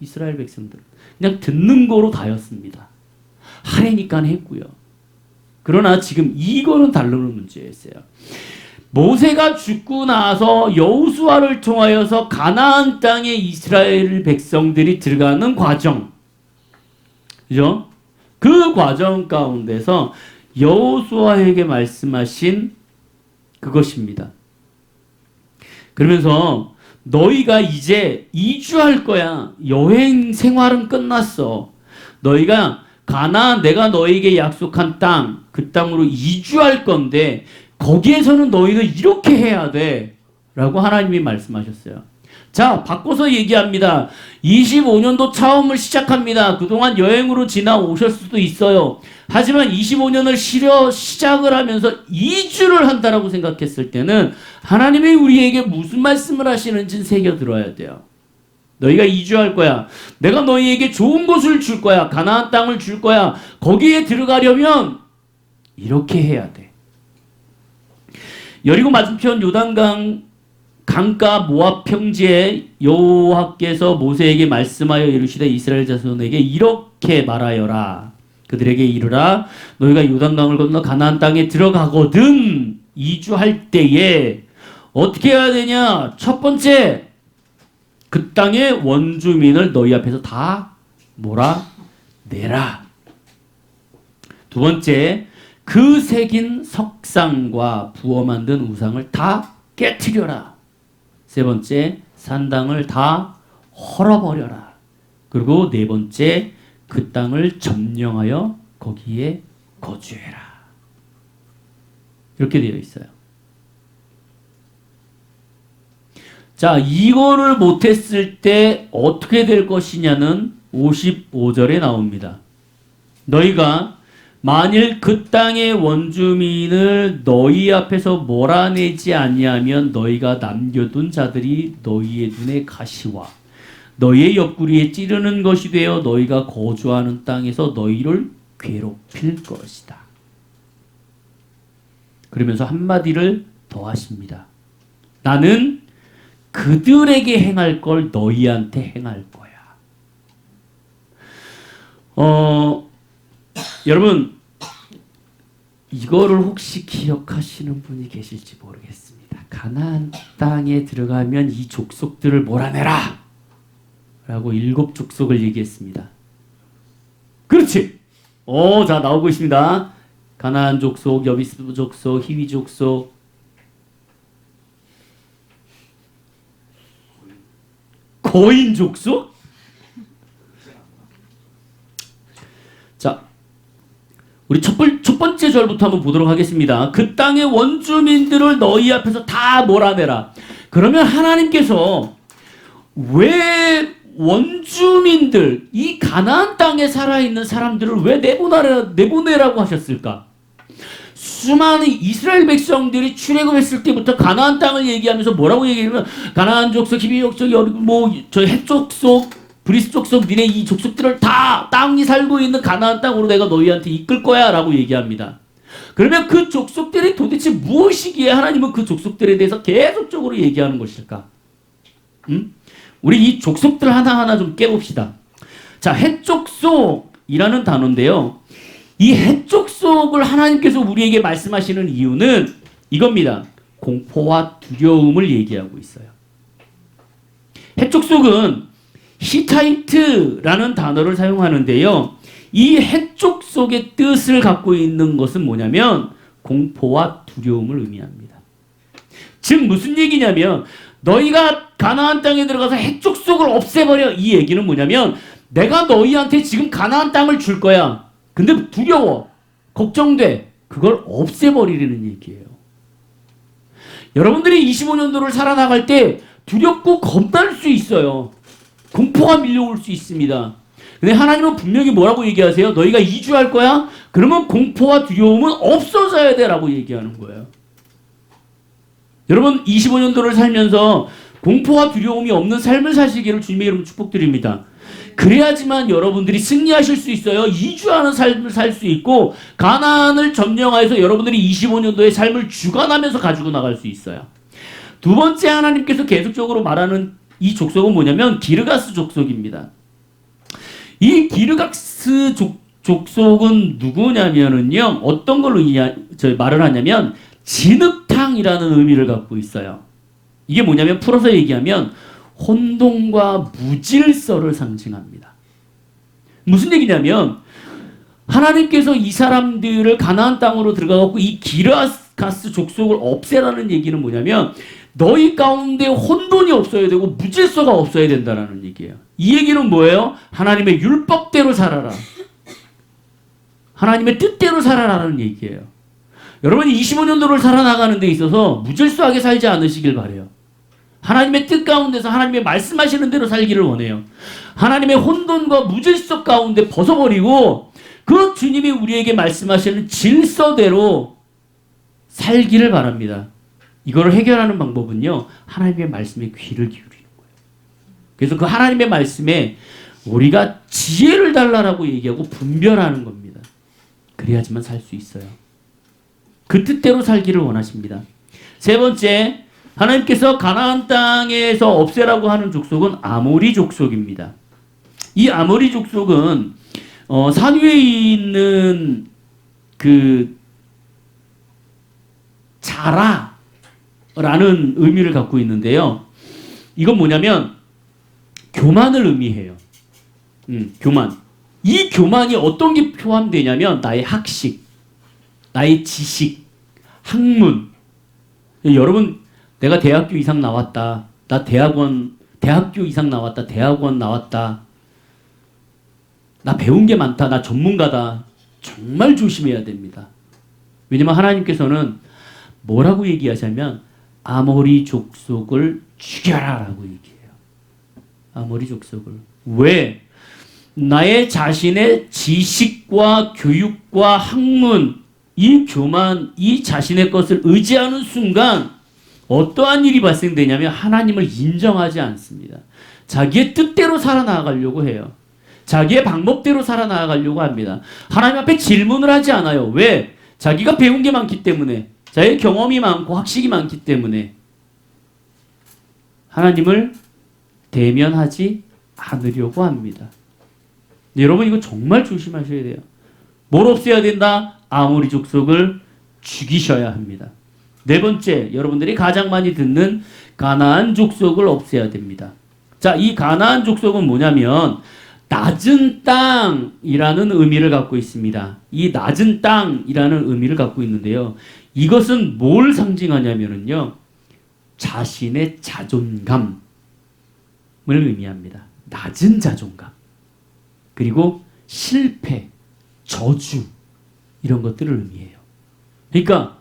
이스라엘 백성들은 그냥 듣는 거로 다였습니다. 하래니까 했고요. 그러나 지금 이거는 다른 문제였어요. 모세가 죽고 나서 여호수아를 통하여서 가나안 땅에 이스라엘 백성들이 들어가는 과정, 그죠? 그 과정 가운데서 여호수아에게 말씀하신 그것입니다. 그러면서 너희가 이제 이주할 거야. 여행 생활은 끝났어. 너희가 가나안 내가 너희에게 약속한 땅, 그 땅으로 이주할 건데 거기에서는 너희는 이렇게 해야 돼 라고 하나님이 말씀하셨어요. 자, 바꿔서 얘기합니다. 25년도 처음을 시작합니다. 그동안 여행으로 지나오실 수도 있어요. 하지만 25년을 시작을 하면서 이주를 한다라고 생각했을 때는 하나님이 우리에게 무슨 말씀을 하시는지 새겨들어야 돼요. 너희가 이주할 거야. 내가 너희에게 좋은 곳을 줄 거야. 가나안 땅을 줄 거야. 거기에 들어가려면 이렇게 해야 돼. 여리고 맞은편 요단강 강가 모압 평지에 여호와께서 모세에게 말씀하여 이르시되 이스라엘 자손에게 이렇게 말하여라. 그들에게 이르라. 너희가 요단강을 건너 가나안 땅에 들어가거든 이주할 때에 어떻게 해야 되냐? 첫 번째, 그 땅의 원주민을 너희 앞에서 다 몰아내라. 두 번째, 그 새긴 석상과 부어 만든 우상을 다 깨트려라. 세 번째, 산당을 다 헐어버려라. 그리고 네 번째, 그 땅을 점령하여 거기에 거주해라. 이렇게 되어 있어요. 자, 이거를 못했을 때 어떻게 될 것이냐는 55절에 나옵니다. 너희가 만일 그 땅의 원주민을 너희 앞에서 몰아내지 아니하면 너희가 남겨둔 자들이 너희의 눈에 가시와 너희의 옆구리에 찌르는 것이 되어 너희가 거주하는 땅에서 너희를 괴롭힐 것이다. 그러면서 한마디를 더 하십니다. 나는 그들에게 행할 걸 너희한테 행할 거야. 여러분, 이거를 혹시 기억하시는 분이 계실지 모르겠습니다. 가나안 땅에 들어가면 이 족속들을 몰아내라 라고 7 족속을 얘기했습니다. 그렇지. 자, 나오고 있습니다. 가나안 족속, 여비스 족속, 히위 족속, 거인 족속? 자, 우리 첫 번째 절부터 한번 보도록 하겠습니다. 그 땅의 원주민들을 너희 앞에서 다 몰아내라. 그러면 하나님께서 왜 원주민들, 이 가나안 땅에 살아있는 사람들을 왜 내보내라고 하셨을까? 수많은 이스라엘 백성들이 출애굽했을 때부터 가나안 땅을 얘기하면서 뭐라고 얘기하면 가나안 족속, 히비 족속, 저 헷 족속, 브리스 족속, 니네 이 족속들을 다 땅이 살고 있는 가나안 땅으로 내가 너희한테 이끌 거야 라고 얘기합니다. 그러면 그 족속들이 도대체 무엇이기에 하나님은 그 족속들에 대해서 계속적으로 얘기하는 것일까? 우리 이 족속들 하나하나 좀 깨봅시다. 자, 헷 족속이라는 단어인데요. 이 헷 족속을 하나님께서 우리에게 말씀하시는 이유는 이겁니다. 공포와 두려움을 얘기하고 있어요. 헷 족속은 히타이트라는 단어를 사용하는데요. 이 헷 족속의 뜻을 갖고 있는 것은 뭐냐면 공포와 두려움을 의미합니다. 즉 무슨 얘기냐면 너희가 가나안 땅에 들어가서 헷 족속을 없애버려, 이 얘기는 뭐냐면 내가 너희한테 지금 가나안 땅을 줄 거야. 근데 두려워, 걱정돼, 그걸 없애버리려는 얘기예요. 여러분들이 25년도를 살아나갈 때 두렵고 겁날 수 있어요. 공포가 밀려올 수 있습니다. 근데 하나님은 분명히 뭐라고 얘기하세요? 너희가 이주할 거야? 그러면 공포와 두려움은 없어져야 돼 라고 얘기하는 거예요. 여러분 25년도를 살면서 공포와 두려움이 없는 삶을 사시기를 주님의 이름으로 축복드립니다. 그래야지만 여러분들이 승리하실 수 있어요. 이주하는 삶을 살 수 있고 가나안을 점령하여서 여러분들이 25년도의 삶을 주관하면서 가지고 나갈 수 있어요. 두 번째 하나님께서 계속적으로 말하는 이 족속은 뭐냐면 기르가스 족속입니다. 이 기르가스 족속은 누구냐면은요, 어떤 걸로 말을 하냐면 진흙탕이라는 의미를 갖고 있어요. 이게 뭐냐면 풀어서 얘기하면 혼돈과 무질서를 상징합니다. 무슨 얘기냐면 하나님께서 이 사람들을 가나안 땅으로 들어가고 이 기르가스 족속을 없애라는 얘기는 뭐냐면 너희 가운데 혼돈이 없어야 되고 무질서가 없어야 된다는 얘기예요. 이 얘기는 뭐예요? 하나님의 율법대로 살아라. 하나님의 뜻대로 살아라는 얘기예요. 여러분이 25년도를 살아나가는 데 있어서 무질서하게 살지 않으시길 바라요. 하나님의 뜻 가운데서 하나님의 말씀하시는 대로 살기를 원해요. 하나님의 혼돈과 무질서 가운데 벗어버리고 그 주님이 우리에게 말씀하시는 질서대로 살기를 바랍니다. 이거를 해결하는 방법은요, 하나님의 말씀에 귀를 기울이는 거예요. 그래서 그 하나님의 말씀에 우리가 지혜를 달라라고 얘기하고 분별하는 겁니다. 그래야지만 살 수 있어요. 그 뜻대로 살기를 원하십니다. 세 번째, 하나님께서 가나안 땅에서 없애라고 하는 족속은 아모리 족속입니다. 이 아모리 족속은 산 위에 있는 그 자라라는 의미를 갖고 있는데요. 이건 뭐냐면 교만을 의미해요. 교만. 이 교만이 어떤 게 포함되냐면 나의 학식, 나의 지식, 학문. 여러분, 내가 대학교 이상 나왔다. 나 대학교 이상 나왔다. 대학원 나왔다. 나 배운 게 많다. 나 전문가다. 정말 조심해야 됩니다. 왜냐면 하나님께서는 뭐라고 얘기하시냐면 아모리 족속을 죽여라 라고 얘기해요. 아모리 족속을. 왜? 나의 자신의 지식과 교육과 학문, 이 교만, 이 자신의 것을 의지하는 순간 어떠한 일이 발생되냐면 하나님을 인정하지 않습니다. 자기의 뜻대로 살아나가려고 해요. 자기의 방법대로 살아나가려고 합니다. 하나님 앞에 질문을 하지 않아요. 왜? 자기가 배운 게 많기 때문에, 자기의 경험이 많고 학식이 많기 때문에 하나님을 대면하지 않으려고 합니다. 여러분 이거 정말 조심하셔야 돼요. 뭘 없애야 된다? 아모리 족속을 죽이셔야 합니다. 네 번째, 여러분들이 가장 많이 듣는 가나안 족속을 없애야 됩니다. 자, 이 가나안 족속은 뭐냐면 낮은 땅이라는 의미를 갖고 있습니다. 이 낮은 땅이라는 의미를 갖고 있는데요. 이것은 뭘 상징하냐면요, 자신의 자존감을 의미합니다. 낮은 자존감. 그리고 실패, 저주, 이런 것들을 의미해요. 그러니까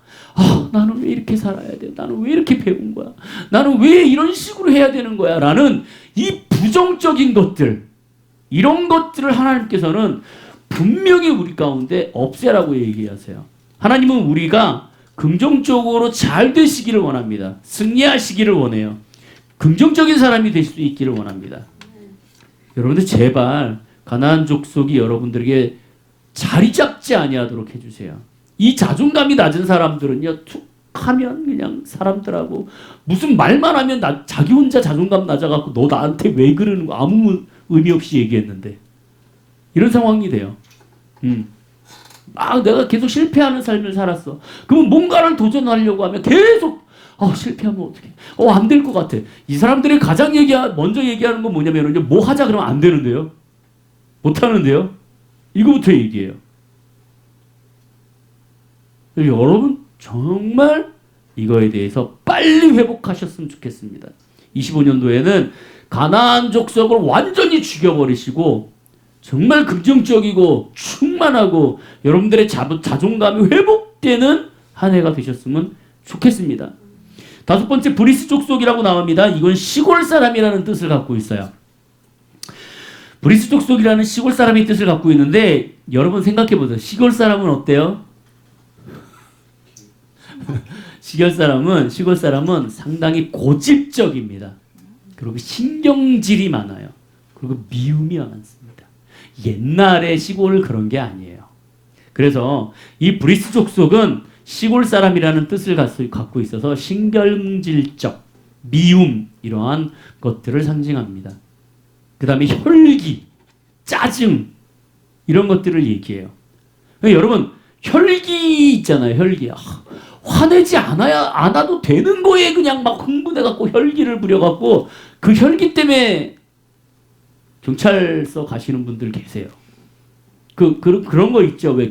나는 왜 이렇게 살아야 돼? 나는 왜 이렇게 배운 거야? 나는 왜 이런 식으로 해야 되는 거야? 라는 이 부정적인 것들, 이런 것들을 하나님께서는 분명히 우리 가운데 없애라고 얘기하세요. 하나님은 우리가 긍정적으로 잘 되시기를 원합니다. 승리하시기를 원해요. 긍정적인 사람이 될 수 있기를 원합니다. 여러분들 제발 가나안 족속이 여러분들에게 자리 잡지 아니하도록 해주세요. 이 자존감이 낮은 사람들은요, 툭 하면 그냥 사람들하고 무슨 말만 하면 자기 혼자 자존감 낮아갖고 너 나한테 왜 그러는 거 아무 의미 없이 얘기했는데 이런 상황이 돼요. 막 내가 계속 실패하는 삶을 살았어. 그러면 뭔가를 도전하려고 하면 계속 실패하면 어떡해? 안 될 것 같아. 이 사람들이 가장 먼저 얘기하는 건 뭐냐면요, 뭐 하자 그러면 안 되는데요, 못 하는데요. 이거부터 얘기해요. 여러분 정말 이거에 대해서 빨리 회복하셨으면 좋겠습니다. 25년도에는 가나안 족속을 완전히 죽여버리시고 정말 긍정적이고 충만하고 여러분들의 자존감이 회복되는 한 해가 되셨으면 좋겠습니다. 다섯 번째 브리스 족속이라고 나옵니다. 이건 시골 사람이라는 뜻을 갖고 있어요. 브리스 족속이라는 시골 사람의 뜻을 갖고 있는데 여러분 생각해 보세요. 시골 사람은 어때요? 시골 사람은 상당히 고집적입니다. 그리고 신경질이 많아요. 그리고 미움이 많습니다. 옛날의 시골 그런 게 아니에요. 그래서 이 브리스 족속은 시골 사람이라는 뜻을 갖고 있어서 신경질적, 미움 이러한 것들을 상징합니다. 그 다음에 혈기, 짜증 이런 것들을 얘기해요. 그러니까 여러분 혈기 있잖아요. 혈기. 화내지 않아도 되는 거에 그냥 막 흥분해갖고 혈기를 부려갖고 그 혈기 때문에 경찰서 가시는 분들 계세요. 그런 거 있죠. 왜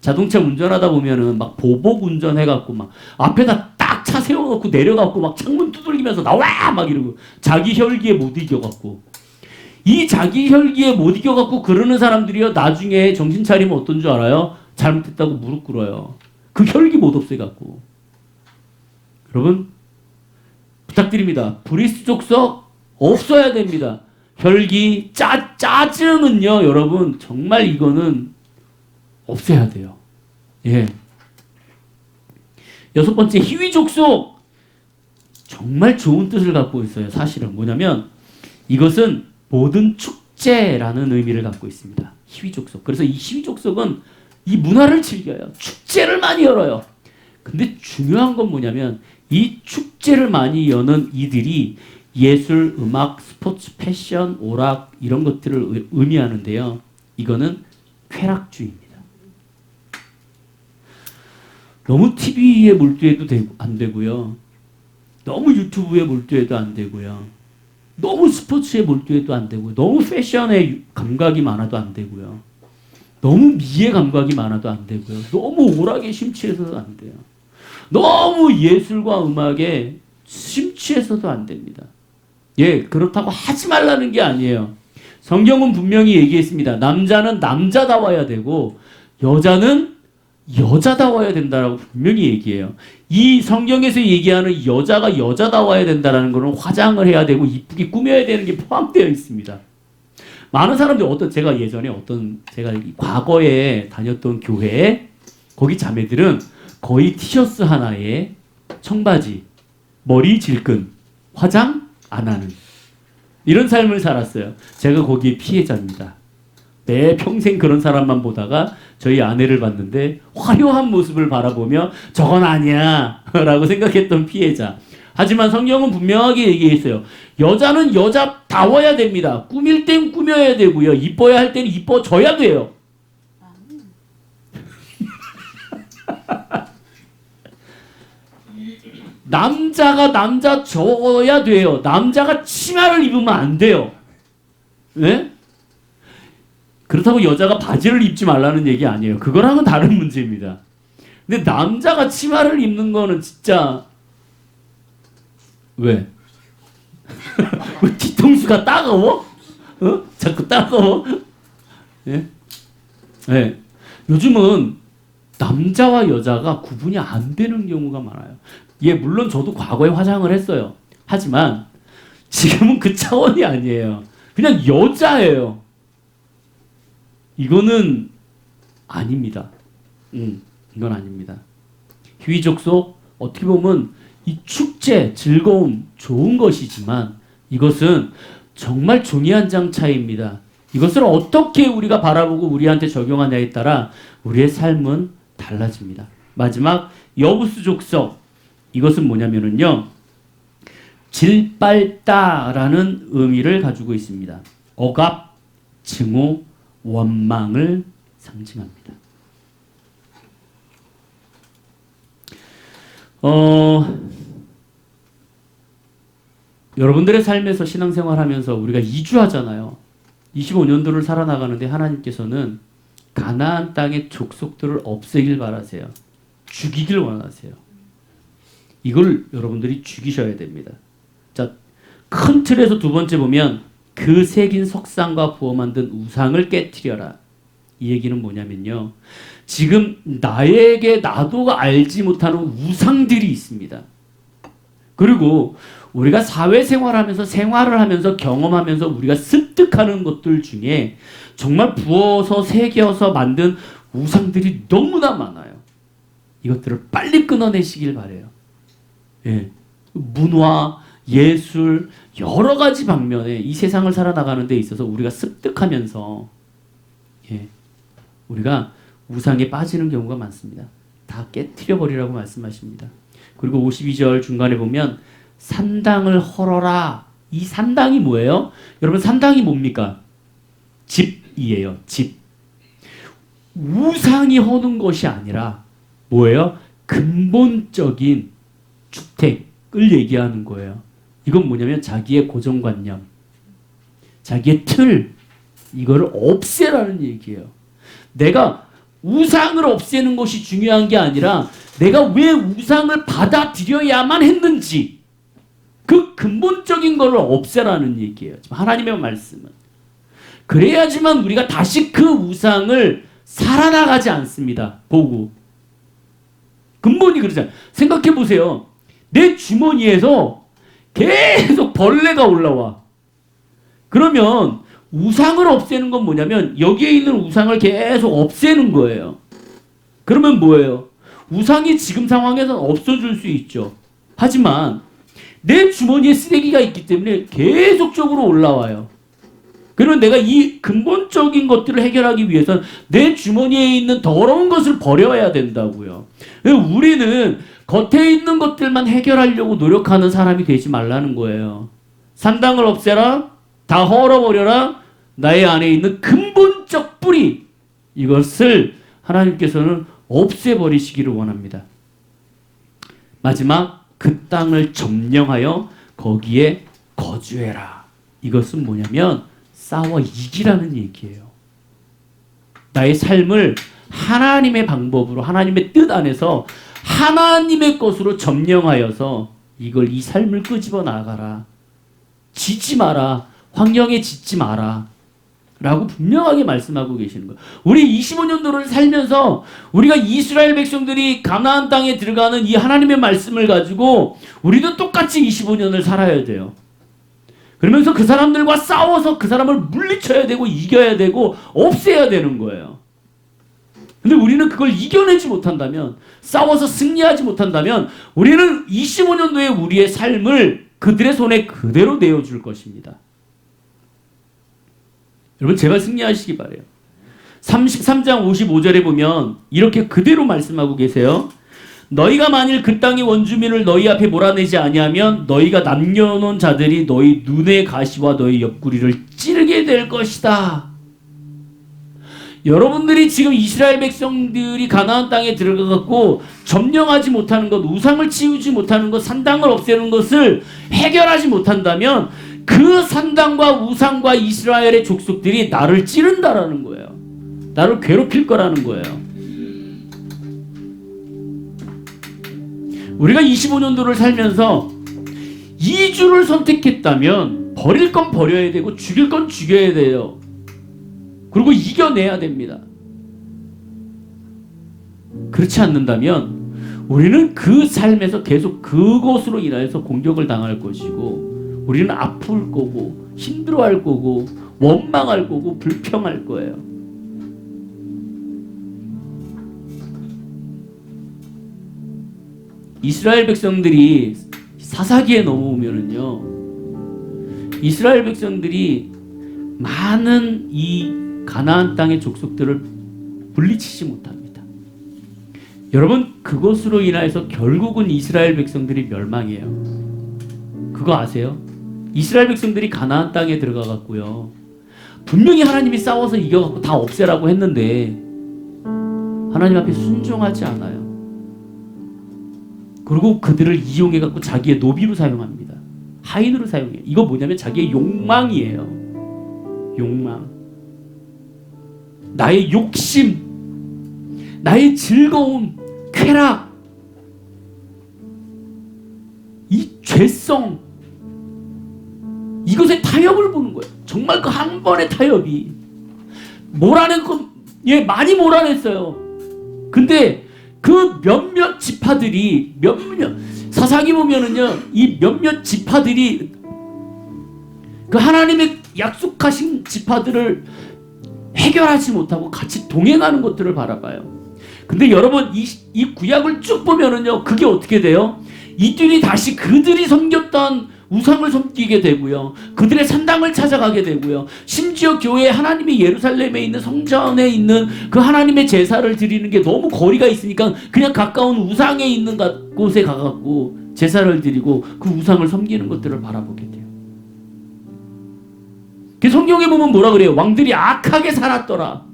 자동차 운전하다 보면은 막 보복 운전해갖고 막 앞에다 딱 차 세워놓고 내려갖고 막 창문 두들기면서 나와! 막 이러고 자기 혈기에 못 이겨갖고 이 자기 혈기에 못 이겨갖고 그러는 사람들이요. 나중에 정신 차리면 어떤 줄 알아요? 잘못했다고 무릎 꿇어요. 그 혈기 못 없애갖고. 여러분 부탁드립니다. 브리스 족속 없어야 됩니다. 혈기, 짜증은요, 여러분 정말 이거는 없애야 돼요. 예. 여섯 번째 희위 족속 정말 좋은 뜻을 갖고 있어요. 사실은 뭐냐면 이것은 모든 축제라는 의미를 갖고 있습니다. 희위 족속. 그래서 이 희위 족속은 이 문화를 즐겨요. 축제를 많이 열어요. 근데 중요한 건 뭐냐면 이 축제를 많이 여는 이들이 예술, 음악, 스포츠, 패션, 오락 이런 것들을 의미하는데요. 이거는 쾌락주의입니다. 너무 TV에 몰두해도 안 되고요. 너무 유튜브에 몰두해도 안 되고요. 너무 스포츠에 몰두해도 안 되고요. 너무 패션에 감각이 많아도 안 되고요. 너무 미의 감각이 많아도 안 되고요. 너무 오락에 심취해서도 안 돼요. 너무 예술과 음악에 심취해서도 안 됩니다. 예, 그렇다고 하지 말라는 게 아니에요. 성경은 분명히 얘기했습니다. 남자는 남자다워야 되고 여자는 여자다워야 된다라고 분명히 얘기해요. 이 성경에서 얘기하는 여자가 여자다워야 된다라는 것은 화장을 해야 되고 이쁘게 꾸며야 되는 게 포함되어 있습니다. 많은 사람들이 제가 과거에 다녔던 교회에 거기 자매들은 거의 티셔츠 하나에 청바지, 머리 질끈, 화장 안 하는 이런 삶을 살았어요. 제가 거기에 피해자입니다. 내 평생 그런 사람만 보다가 저희 아내를 봤는데 화려한 모습을 바라보며 저건 아니야 라고 생각했던 피해자. 하지만 성경은 분명하게 얘기했어요. 여자는 여자다워야 됩니다. 꾸밀 땐 꾸며야 되고요. 이뻐야 할 때는 이뻐져야 돼요. 남자가 남자져야 돼요. 남자가 치마를 입으면 안 돼요. 네? 그렇다고 여자가 바지를 입지 말라는 얘기 아니에요. 그거랑은 다른 문제입니다. 근데 남자가 치마를 입는 거는 진짜 왜? 뒤통수가 따가워? 자꾸 따가워? 예? 네. 요즘은 남자와 여자가 구분이 안 되는 경우가 많아요. 예, 물론 저도 과거에 화장을 했어요. 하지만 지금은 그 차원이 아니에요. 그냥 여자예요. 이거는 아닙니다. 이건 아닙니다. 희위족속 어떻게 보면 이 축제, 즐거움 좋은 것이지만 이것은 정말 종이 한 장 차이입니다. 이것을 어떻게 우리가 바라보고 우리한테 적용하냐에 따라 우리의 삶은 달라집니다. 마지막 여부수 족속 이것은 뭐냐면은요 질빨다라는 의미를 가지고 있습니다. 억압, 증오, 원망을 상징합니다. 여러분들의 삶에서 신앙생활하면서 우리가 이주하잖아요. 25년도를 살아나가는데 하나님께서는 가나안 땅의 족속들을 없애길 바라세요. 죽이길 원하세요. 이걸 여러분들이 죽이셔야 됩니다. 자, 큰 틀에서 두 번째 보면 그 새긴 석상과 부어 만든 우상을 깨트려라. 이 얘기는 뭐냐면요. 지금 나도 알지 못하는 우상들이 있습니다. 그리고 우리가 사회생활하면서 생활을 하면서 경험하면서 우리가 습득하는 것들 중에 정말 부어서 새겨서 만든 우상들이 너무나 많아요. 이것들을 빨리 끊어내시길 바래요. 예. 문화, 예술, 여러 가지 방면에 이 세상을 살아나가는 데 있어서 우리가 습득하면서 예. 우리가 우상에 빠지는 경우가 많습니다. 다 깨트려 버리라고 말씀하십니다. 그리고 52절 중간에 보면 산당을 헐어라. 이 산당이 뭐예요? 여러분 산당이 뭡니까? 집이에요. 집. 우상이 허는 것이 아니라 뭐예요? 근본적인 주택을 얘기하는 거예요. 이건 뭐냐면 자기의 고정관념, 자기의 틀, 이거를 없애라는 얘기예요. 내가 우상을 없애는 것이 중요한 게 아니라 내가 왜 우상을 받아들여야만 했는지 그 근본적인 것을 없애라는 얘기예요. 지금 하나님의 말씀은. 그래야지만 우리가 다시 그 우상을 살아나가지 않습니다. 보고. 근본이 그러잖아요. 생각해 보세요. 내 주머니에서 계속 벌레가 올라와. 그러면 우상을 없애는 건 뭐냐면 여기에 있는 우상을 계속 없애는 거예요. 그러면 뭐예요? 우상이 지금 상황에서는 없어질 수 있죠. 하지만 내 주머니에 쓰레기가 있기 때문에 계속적으로 올라와요. 그러면 내가 이 근본적인 것들을 해결하기 위해서는 내 주머니에 있는 더러운 것을 버려야 된다고요. 우리는 겉에 있는 것들만 해결하려고 노력하는 사람이 되지 말라는 거예요. 산당을 없애라, 다 헐어버려라, 나의 안에 있는 근본적 뿌리, 이것을 하나님께서는 없애버리시기를 원합니다. 마지막, 그 땅을 점령하여 거기에 거주해라. 이것은 뭐냐면 싸워 이기라는 얘기예요. 나의 삶을 하나님의 방법으로, 하나님의 뜻 안에서 하나님의 것으로 점령하여서 이 삶을 끄집어 나가라. 지지 마라. 환경에 짓지 마라. 라고 분명하게 말씀하고 계시는 거예요. 우리 25년도를 살면서 우리가 이스라엘 백성들이 가나안 땅에 들어가는 이 하나님의 말씀을 가지고 우리도 똑같이 25년을 살아야 돼요. 그러면서 그 사람들과 싸워서 그 사람을 물리쳐야 되고 이겨야 되고 없애야 되는 거예요. 근데 우리는 그걸 이겨내지 못한다면, 싸워서 승리하지 못한다면 우리는 25년도에 우리의 삶을 그들의 손에 그대로 내어줄 것입니다. 여러분, 제발 승리하시기 바라요. 33장 55절에 보면 이렇게 그대로 말씀하고 계세요. 너희가 만일 그 땅의 원주민을 너희 앞에 몰아내지 아니하면 너희가 남겨놓은 자들이 너희 눈의 가시와 너희 옆구리를 찌르게 될 것이다. 여러분들이 지금 이스라엘 백성들이 가나안 땅에 들어가갖고 점령하지 못하는 것, 우상을 치우지 못하는 것, 산당을 없애는 것을 해결하지 못한다면 그 산당과 우상과 이스라엘의 족속들이 나를 찌른다라는 거예요. 나를 괴롭힐 거라는 거예요. 우리가 25년도를 살면서 이주를 선택했다면 버릴 건 버려야 되고 죽일 건 죽여야 돼요. 그리고 이겨내야 됩니다. 그렇지 않는다면 우리는 그 삶에서 계속 그것으로 인하여서 공격을 당할 것이고 우리는 아플 거고 힘들어할 거고 원망할 거고 불평할 거예요. 이스라엘 백성들이 사사기에 넘어오면은요, 이스라엘 백성들이 많은 이 가나안 땅의 족속들을 물리치지 못합니다. 여러분, 그것으로 인하여서 결국은 이스라엘 백성들이 멸망해요. 그거 아세요? 이스라엘 백성들이 가나안 땅에 들어가 갖고요, 분명히 하나님이 싸워서 이겨갖고 다 없애라고 했는데 하나님 앞에 순종하지 않아요. 그리고 그들을 이용해갖고 자기의 노비로 사용합니다. 하인으로 사용해요. 이거 뭐냐면 자기의 욕망이에요. 욕망. 나의 욕심, 나의 즐거움, 쾌락, 이 죄성, 이것에 타협을 보는 거예요. 정말 그 한 번의 타협이 몰아낸 건, 예, 많이 몰아냈어요. 근데 그 몇몇 지파들이 사사기 보면은요, 이 몇몇 지파들이 그 하나님의 약속하신 지파들을 해결하지 못하고 같이 동행하는 것들을 바라봐요. 근데 여러분, 이 구약을 쭉 보면은요, 그게 어떻게 돼요? 이들이 다시 그들이 섬겼던 우상을 섬기게 되고요, 그들의 산당을 찾아가게 되고요, 심지어 교회 하나님이 예루살렘에 있는 성전에 있는 그 하나님의 제사를 드리는 게 너무 거리가 있으니까 그냥 가까운 우상에 있는 곳에 가갖고 제사를 드리고 그 우상을 섬기는 것들을 바라보게 돼요. 그 성경에 보면 뭐라 그래요? 왕들이 악하게 살았더라.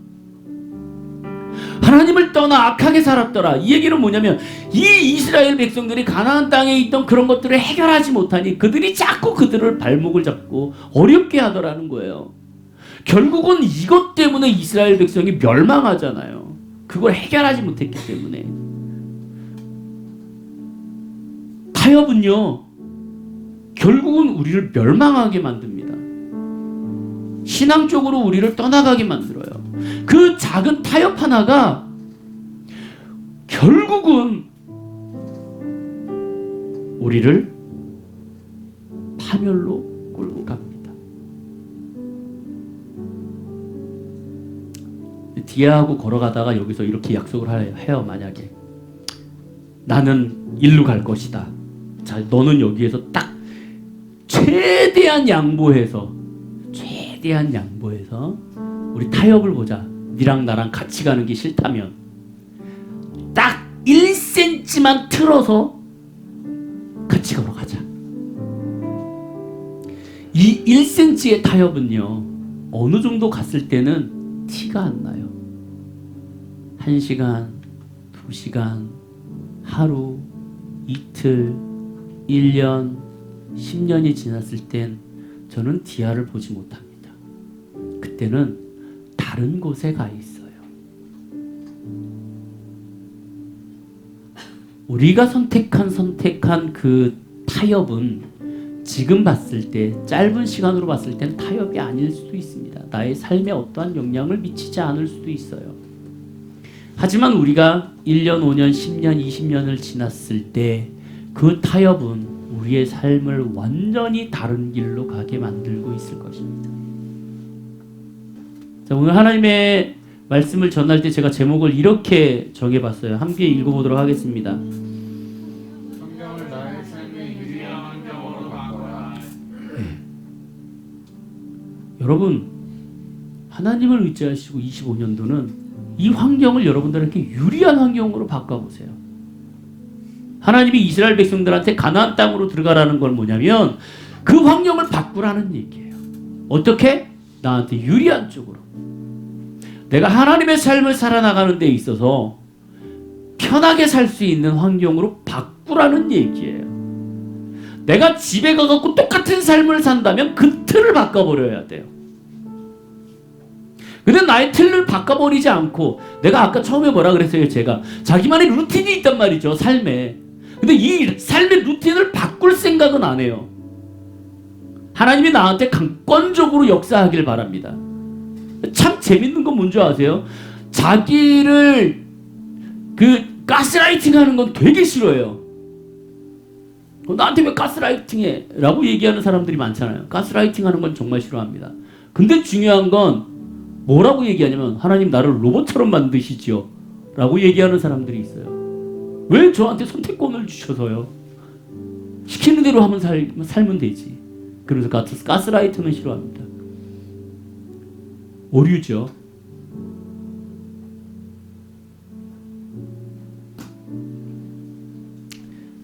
하나님을 떠나 악하게 살았더라. 이 얘기는 뭐냐면, 이 이스라엘 백성들이 가나안 땅에 있던 그런 것들을 해결하지 못하니 그들이 자꾸 그들을 발목을 잡고 어렵게 하더라는 거예요. 결국은 이것 때문에 이스라엘 백성이 멸망하잖아요. 그걸 해결하지 못했기 때문에. 타협은요, 결국은 우리를 멸망하게 만듭니다. 신앙적으로 우리를 떠나가게 만들어요. 그 작은 타협 하나가 결국은 우리를 파멸로 끌고 갑니다. 디아하고 걸어가다가 여기서 이렇게 약속을 해요. 만약에 나는 일로 갈 것이다. 자, 너는 여기에서 딱 최대한 양보해서 우리 타협을 보자. 니랑 나랑 같이 가는 게 싫다면 딱 1cm만 틀어서 같이 걸어가자. 이 1cm의 타협은요, 어느 정도 갔을 때는 티가 안 나요. 1시간, 2시간, 하루, 이틀, 1년, 10년이 지났을 땐 저는 디아를 보지 못합니다. 그때는 다른 곳에 가 있어요. 우리가 선택한 그 타협은 지금 봤을 때, 짧은 시간으로 봤을 땐 타협이 아닐 수도 있습니다. 나의 삶에 어떠한 영향을 미치지 않을 수도 있어요. 하지만 우리가 1년, 5년, 10년, 20년을 지났을 때 그 타협은 우리의 삶을 완전히 다른 길로 가게 만들고 있을 것입니다. 자, 오늘 하나님의 말씀을 전할 때 제가 제목을 이렇게 정해봤어요. 함께 읽어보도록 하겠습니다. 성경을 나의 삶의 유리한 환경으로 바꿔라. 여러분, 하나님을 의지하시고 25년도는 이 환경을 여러분들에게 유리한 환경으로 바꿔보세요. 하나님이 이스라엘 백성들한테 가나안 땅으로 들어가라는 건 뭐냐면 그 환경을 바꾸라는 얘기예요. 어떻게? 나한테 유리한 쪽으로. 내가 하나님의 삶을 살아나가는 데 있어서 편하게 살 수 있는 환경으로 바꾸라는 얘기예요. 내가 집에 가서 똑같은 삶을 산다면 그 틀을 바꿔버려야 돼요. 근데 나의 틀을 바꿔버리지 않고, 내가 아까 처음에 뭐라 그랬어요? 제가 자기만의 루틴이 있단 말이죠, 삶에. 근데 이 삶의 루틴을 바꿀 생각은 안 해요. 하나님이 나한테 강권적으로 역사하길 바랍니다. 참 재밌는 건 뭔지 아세요? 자기를 가스라이팅 하는 건 되게 싫어해요. 나한테 왜 가스라이팅 해? 라고 얘기하는 사람들이 많잖아요. 가스라이팅 하는 건 정말 싫어합니다. 근데 중요한 건 뭐라고 얘기하냐면, 하나님 나를 로봇처럼 만드시지요 라고 얘기하는 사람들이 있어요. 왜 저한테 선택권을 주셔서요? 시키는 대로 하면 살면 되지. 그래서 가스라이팅은 싫어합니다. 오류죠.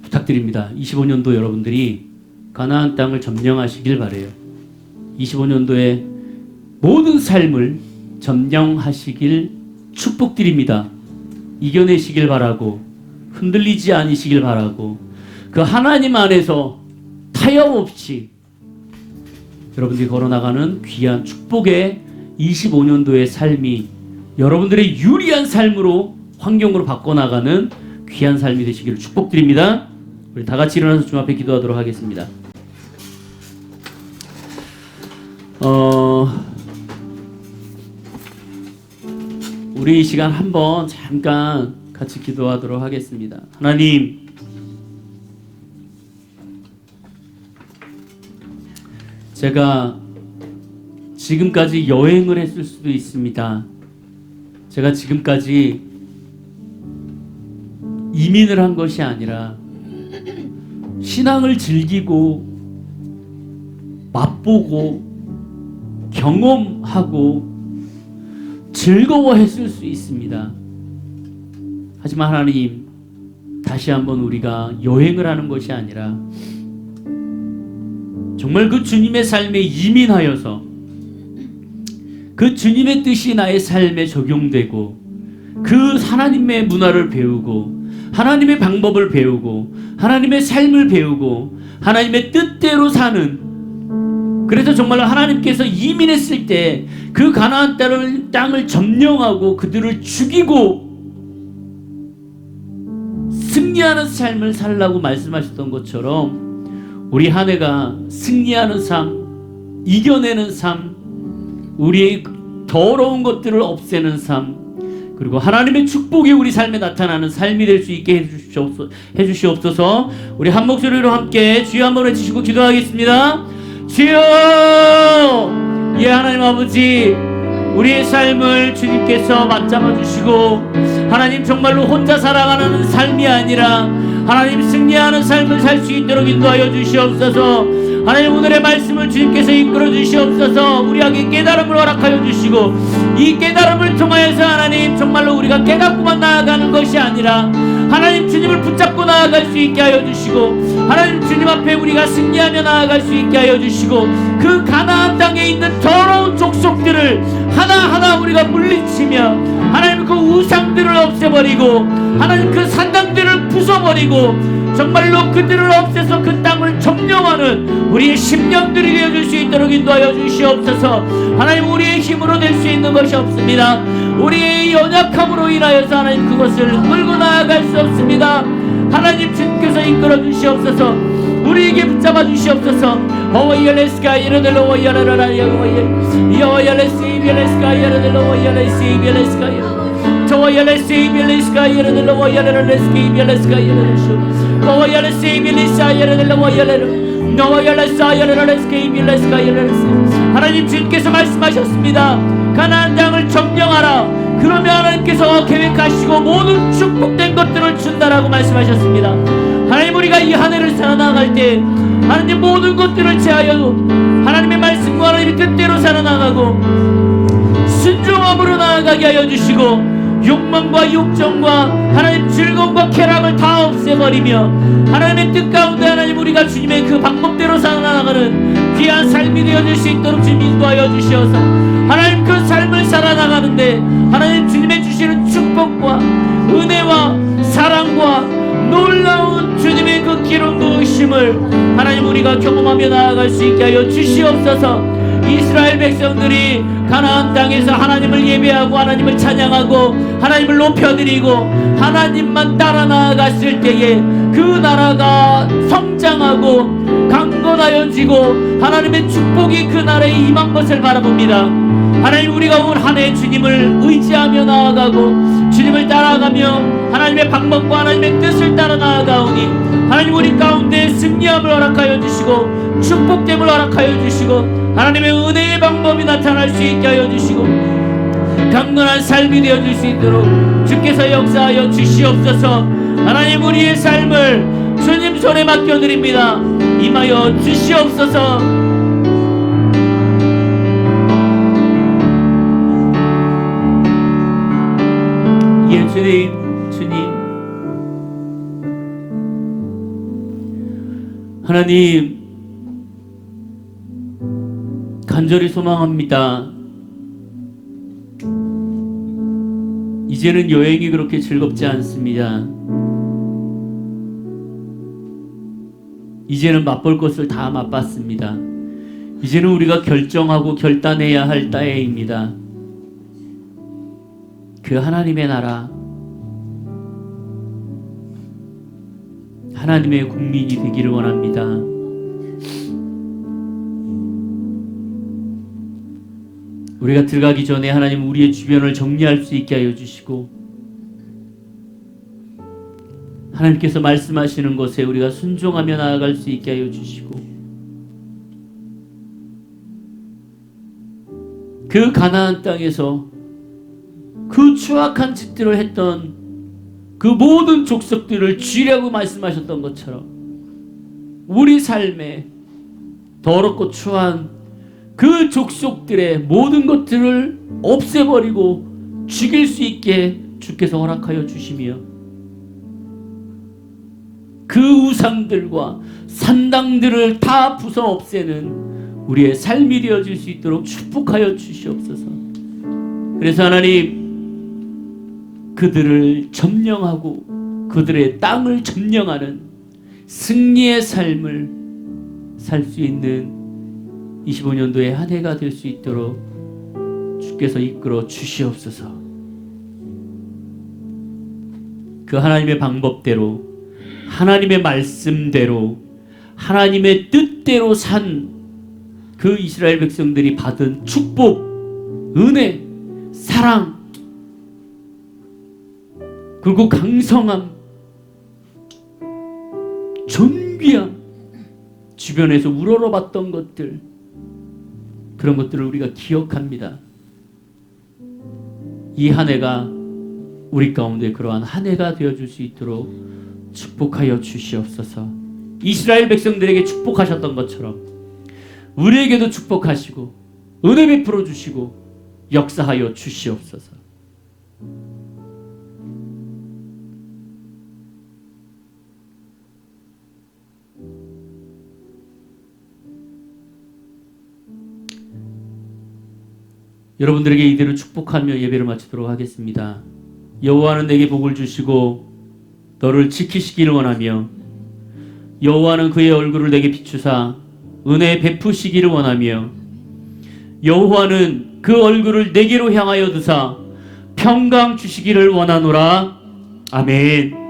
부탁드립니다. 25년도 여러분들이 가나안 땅을 점령하시길 바래요. 25년도에 모든 삶을 점령하시길 축복드립니다. 이겨내시길 바라고, 흔들리지 않으시길 바라고, 그 하나님 안에서 타협 없이 여러분들이 걸어나가는 귀한 축복의 25년도의 삶이 여러분들의 유리한 삶으로, 환경으로 바꿔나가는 귀한 삶이 되시기를 축복드립니다. 우리 다 같이 일어나서 주 앞에 기도하도록 하겠습니다. 우리 이 시간 한번 잠깐 같이 기도하도록 하겠습니다. 하나님, 제가 지금까지 여행을 했을 수도 있습니다. 제가 지금까지 이민을 한 것이 아니라 신앙을 즐기고 맛보고 경험하고 즐거워했을 수 있습니다. 하지만 하나님, 다시 한번 우리가 여행을 하는 것이 아니라 정말 그 주님의 삶에 이민하여서 그 주님의 뜻이 나의 삶에 적용되고 그 하나님의 문화를 배우고 하나님의 방법을 배우고 하나님의 삶을 배우고 하나님의 뜻대로 사는, 그래서 정말로 하나님께서 이민했을 때 그 가나안 땅을 점령하고 그들을 죽이고 승리하는 삶을 살라고 말씀하셨던 것처럼 우리 한 해가 승리하는 삶, 이겨내는 삶, 우리의 더러운 것들을 없애는 삶, 그리고 하나님의 축복이 우리 삶에 나타나는 삶이 될 수 있게 해주시옵소서. 우리 한 목소리로 함께 주여 한번 외치시고 기도하겠습니다. 주여! 예, 하나님 아버지, 우리의 삶을 주님께서 맞잡아 주시고 하나님 정말로 혼자 살아가는 삶이 아니라 하나님 승리하는 삶을 살 수 있도록 인도하여 주시옵소서. 하나님 오늘의 말씀을 주님께서 이끌어 주시옵소서. 우리에게 깨달음을 허락하여 주시고 이 깨달음을 통하여서 하나님 정말로 우리가 깨닫고만 나아가는 것이 아니라 하나님 주님을 붙잡고 나아갈 수 있게 하여 주시고 하나님 주님 앞에 우리가 승리하며 나아갈 수 있게 하여 주시고 그 가나안 땅에 있는 더러운 족속들을 하나하나 우리가 물리치며 하나님 그 우상들을 없애버리고 하나님 그 산당들을 부숴버리고 정말로 그들을 없애서 그 땅을 점령하는 우리의 심령들이 되어줄 수 있도록 인도하여 주시옵소서. 하나님 우리의 힘으로 될 수 있는 것이 없습니다. 우리의 연약함으로 인하여서 하나님 그것을 끌고 나아갈 수 없습니다. 하나님 주님께서 이끌어 주시옵소서. 우리에게 붙잡아 주시옵소서. 오이엘레스가 이르들로 오이엘레라 여호야레스 이벨레스가 이르들로 오이엘레스 이벨레스가 저와야레스 이벨레스가 이르들로 오이엘레레스 이벨레스가 이르들쇼 오이엘레스 이벨레스가 이르들로 오이엘레레 하나님 주님께서 말씀하셨습니다. 가나안 땅을 점령하라. 그러면 하나님께서 계획하시고 모든 축복된 것들을 준다라고 말씀하셨습니다. 하나님 우리가 이 한 해를 살아나갈 때 하나님 모든 것들을 제하여 하나님의 말씀과 하나님의 뜻대로 살아나가고 순종함으로 나아가게 하여 주시고 욕망과 욕정과 하나님 즐거움과 쾌락을 다 없애버리며 하나님의 뜻 가운데 하나님 우리가 주님의 그 방법대로 살아나가는 귀한 삶이 되어질 수 있도록 주님 인도하여 주시어서 하나님 그 삶을 살아나가는데 하나님 주님의 주시는 축복과 은혜와 사랑과 놀라운 주님의 그 기름 부으심을 하나님 우리가 경험하며 나아갈 수 있게 하여 주시옵소서. 이스라엘 백성들이 가나안 땅에서 하나님을 예배하고 하나님을 찬양하고 하나님을 높여드리고 하나님만 따라 나아갔을 때에 그 나라가 성장하고 강건하여지고 하나님의 축복이 그 나라에 임한 것을 바라봅니다. 하나님 우리가 올 한 해 주님을 의지하며 나아가고 주님을 따라가며 하나님의 방법과 하나님의 뜻을 따라 나아가오니 하나님 우리 가운데 승리함을 허락하여 주시고 축복됨을 허락하여 주시고 하나님의 은혜의 방법이 나타날 수 있게 하여 주시고 강건한 삶이 되어줄 수 있도록 주께서 역사하여 주시옵소서. 하나님 우리의 삶을 주님 손에 맡겨드립니다. 임하여 주시옵소서. 예 주님 하나님 간절히 소망합니다. 이제는 여행이 그렇게 즐겁지 않습니다. 이제는 맛볼 것을 다 맛봤습니다. 이제는 우리가 결정하고 결단해야 할 때입니다. 그 하나님의 나라, 하나님의 국민이 되기를 원합니다. 우리가 들어가기 전에 하나님 우리의 주변을 정리할 수 있게 하여 주시고 하나님께서 말씀하시는 것에 우리가 순종하며 나아갈 수 있게 하여 주시고 그 가나안 땅에서 그 추악한 짓들을 했던 그 모든 족속들을 쥐라고 말씀하셨던 것처럼 우리 삶에 더럽고 추한 그 족속들의 모든 것들을 없애버리고 죽일 수 있게 주께서 허락하여 주시며 그 우상들과 산당들을 다 부숴 없애는 우리의 삶이 되어질 수 있도록 축복하여 주시옵소서. 그래서 하나님, 그들을 점령하고 그들의 땅을 점령하는 승리의 삶을 살 수 있는 25년도의 한 해가 될 수 있도록 주께서 이끌어 주시옵소서. 그 하나님의 방법대로, 하나님의 말씀대로, 하나님의 뜻대로 산 그 이스라엘 백성들이 받은 축복, 은혜, 사랑, 그리고 강성함, 존귀함, 주변에서 우러러봤던 것들, 그런 것들을 우리가 기억합니다. 이 한 해가 우리 가운데 그러한 한 해가 되어줄 수 있도록 축복하여 주시옵소서. 이스라엘 백성들에게 축복하셨던 것처럼 우리에게도 축복하시고 은혜 베풀어 주시고 역사하여 주시옵소서. 여러분들에게 이대로 축복하며 예배를 마치도록 하겠습니다. 여호와는 내게 복을 주시고 너를 지키시기를 원하며 여호와는 그의 얼굴을 내게 비추사 은혜 베푸시기를 원하며 여호와는 그 얼굴을 내게로 향하여 드사 평강 주시기를 원하노라. 아멘.